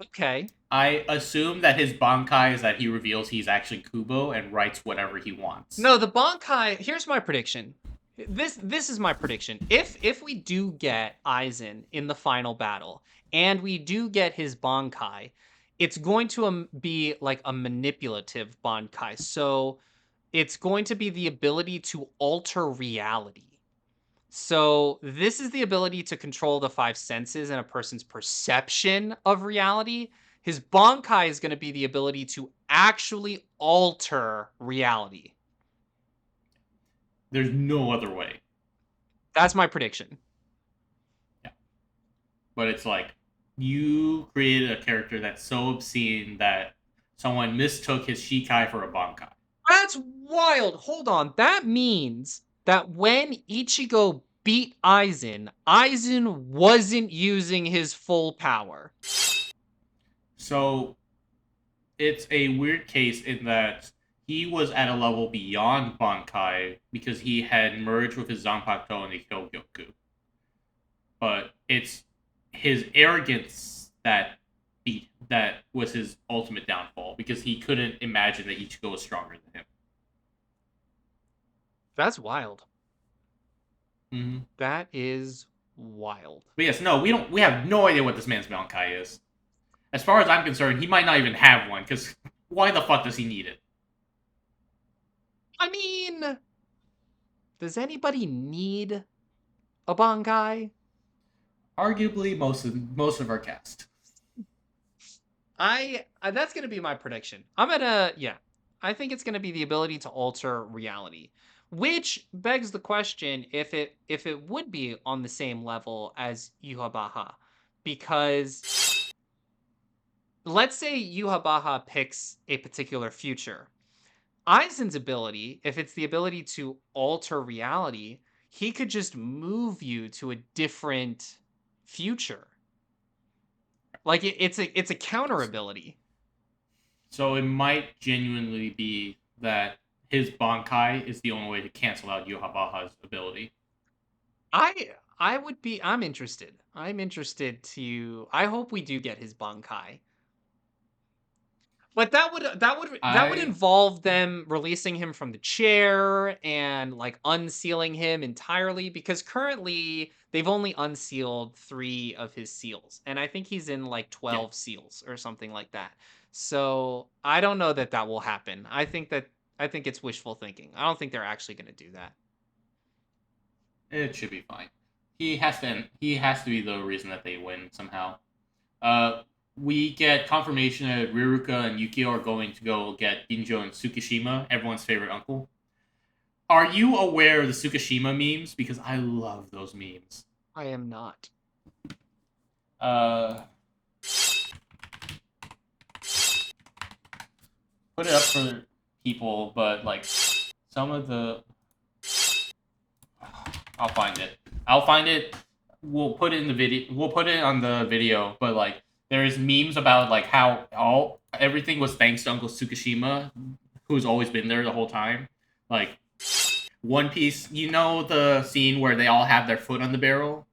Okay. I assume that his Bankai is that he reveals he's actually Kubo and writes whatever he wants. No, the Bankai, here's my prediction. This is my prediction. If we do get Aizen in the final battle and we do get his Bankai, it's going to be like a manipulative Bankai. So it's going to be the ability to alter reality. So this is the ability to control the five senses and a person's perception of reality. His Bankai is going to be the ability to actually alter reality. There's no other way. That's my prediction. Yeah. But it's like you created a character that's so obscene that someone mistook his Shikai for a Bankai. That's wild. Hold on. That means that when Ichigo beat Aizen, Aizen wasn't using his full power. So it's a weird case in that he was at a level beyond Bankai because he had merged with his Zanpakuto and the Kyogyoku. But it's his arrogance that was his ultimate downfall because he couldn't imagine that Ichigo was stronger than him. That's wild. Mm-hmm. That is wild. But yes, no, we don't. We have no idea what this man's Bankai is. As far as I'm concerned, he might not even have one because why the fuck does he need it? I mean, does anybody need a Bankai? Arguably, most of our cast. I that's gonna be my prediction. I'm gonna yeah. I think it's gonna be the ability to alter reality, which begs the question if it would be on the same level as Yuhabaha, because let's say Yuhabaha picks a particular future. Aizen's ability, if it's the ability to alter reality, he could just move you to a different future. Like it's a counter ability. So it might genuinely be that his Bankai is the only way to cancel out Yohabaha's ability. I'm interested. I'm interested to I hope we do get his Bankai. But that would I involve them releasing him from the chair and like unsealing him entirely because currently they've only unsealed 3 of his seals and I think he's in like yeah, 12 seals or something like that. So, I don't know that that will happen. I think it's wishful thinking. I don't think they're actually going to do that. it should be fine. He has to be the reason that they win somehow. We get confirmation that Riruka and Yukio are going to go get Ginjo and Tsukishima, everyone's favorite uncle. Are you aware of the Tsukishima memes? Because I love those memes. I am not. Uh, put it up for people, but like some of the, I'll find it. I'll find it. We'll put it in the video. We'll put it on the video. But like, there's memes about like how all everything was thanks to Uncle Tsukishima, who's always been there the whole time. Like One Piece, you know the scene where they all have their foot on the barrel,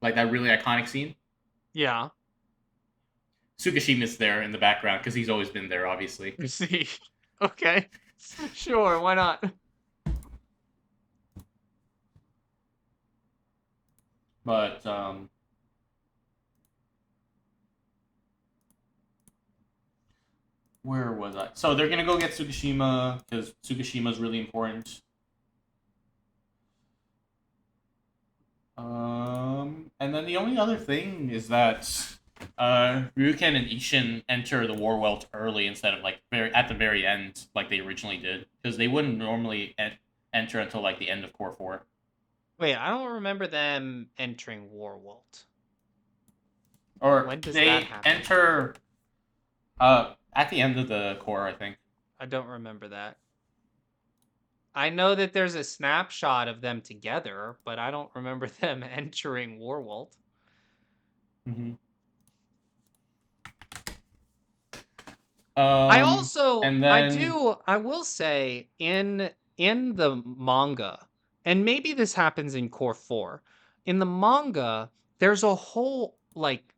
like that really iconic scene. Yeah. Tsukishima's there in the background because he's always been there, obviously. You see. Okay. Sure, why not? But where was I? So they're gonna go get Tsukishima because Tsukishima's really important. And then the only other thing is that Ryuken and Ishin enter the War Welt early instead of like at the very end, like they originally did, because they wouldn't normally enter until like the end of Core 4. Wait, I don't remember them entering Warwalt. Or When does that they happen? enter at the end of the Core, I think. I don't remember that. I know that there's a snapshot of them together, but I don't remember them entering Warwalt. Mm-hmm. I also And then I will say in the manga, and maybe this happens in Core 4. In the manga, there's a whole like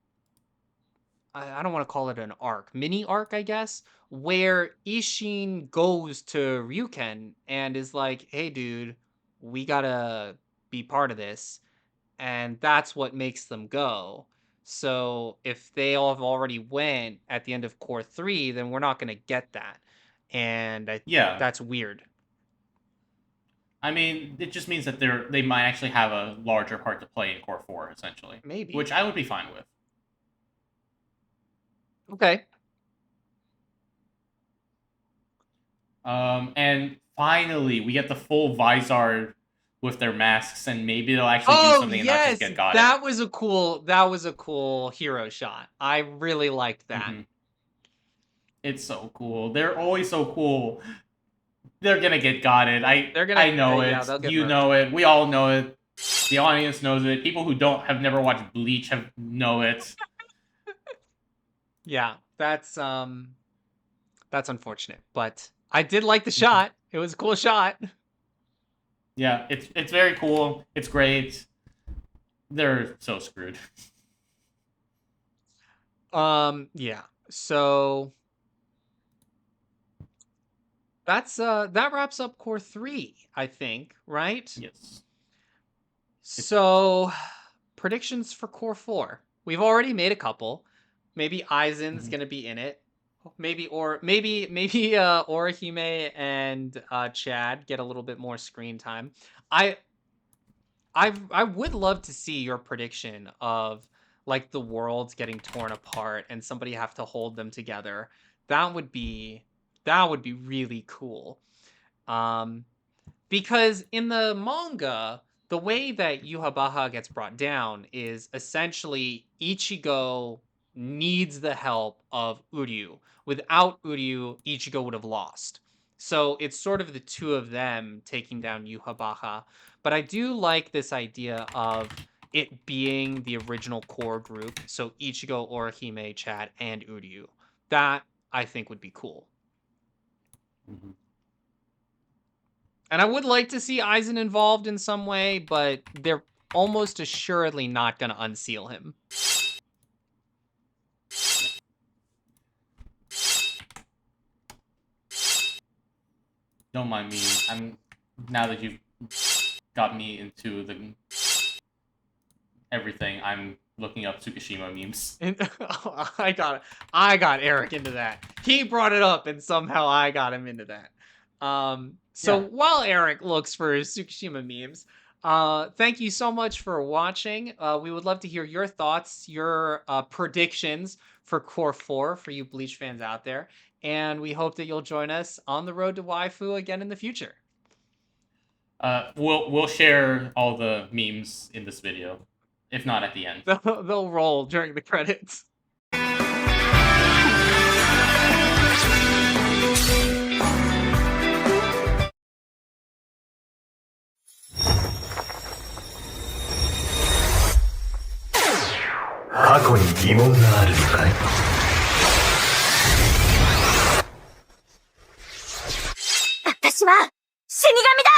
I don't want to call it an arc, mini arc, I guess, where Ishin goes to Ryuken and is like, "Hey, dude, we gotta be part of this," and that's what makes them go. So if they all have already went at the end of Core 3, then we're not gonna get that, and yeah, that's weird. I mean, it just means that they might actually have a larger part to play in Core 4, essentially, Maybe. which I would be fine with. Okay. And finally, we get the full Vizard with their masks, and maybe they'll actually do Oh something and not just yes, get got it. that was a cool hero shot. I really liked that. Mm-hmm. It's so cool. They're always so cool. They're gonna get got it. They're I gonna, know yeah, it. they'll get You murked. know it. We all know it. The audience knows it. People who don't have never watched Bleach have know it. Yeah, that's unfortunate, but I did like the shot. It was a cool shot. Yeah, it's very cool. It's great. They're so screwed. Yeah. So that wraps up Core 3, I think, right? Yes, it does. So predictions for Core 4. We've already made a couple. Maybe Aizen's Mm-hmm. gonna be in it. Maybe Orihime and Chad get a little bit more screen time. I I would love to see your prediction of like the worlds getting torn apart and somebody have to hold them together. That would be that would be really cool. Um because in the manga, the way that Yuhabaha gets brought down is essentially Ichigo needs the help of Uryu. Without Uryu, Ichigo would have lost. So it's sort of the two of them taking down Yuhabaha. But I do like this idea of it being the original core group. So Ichigo, Orihime, Chad, and Uryu. That I think would be cool. Mm-hmm. And I would like to see Aizen involved in some way, but they're almost assuredly not going to unseal him. Don't mind me. Now that you've got me into the everything, I'm looking up Tsukishima memes. I got Eric into that. He brought it up, and somehow I got him into that. So Yeah. while Eric looks for Tsukishima memes, thank you so much for watching. We would love to hear your thoughts, your predictions for Core 4 for you Bleach fans out there. And we hope that you'll join us on the road to waifu again in the future. We'll share all the memes in this video, if not at the end. They'll roll during the credits. 過去に疑問があるのかい？私は死神だ！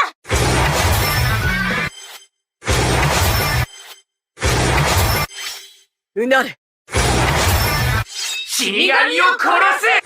うなれ！死神を殺せ！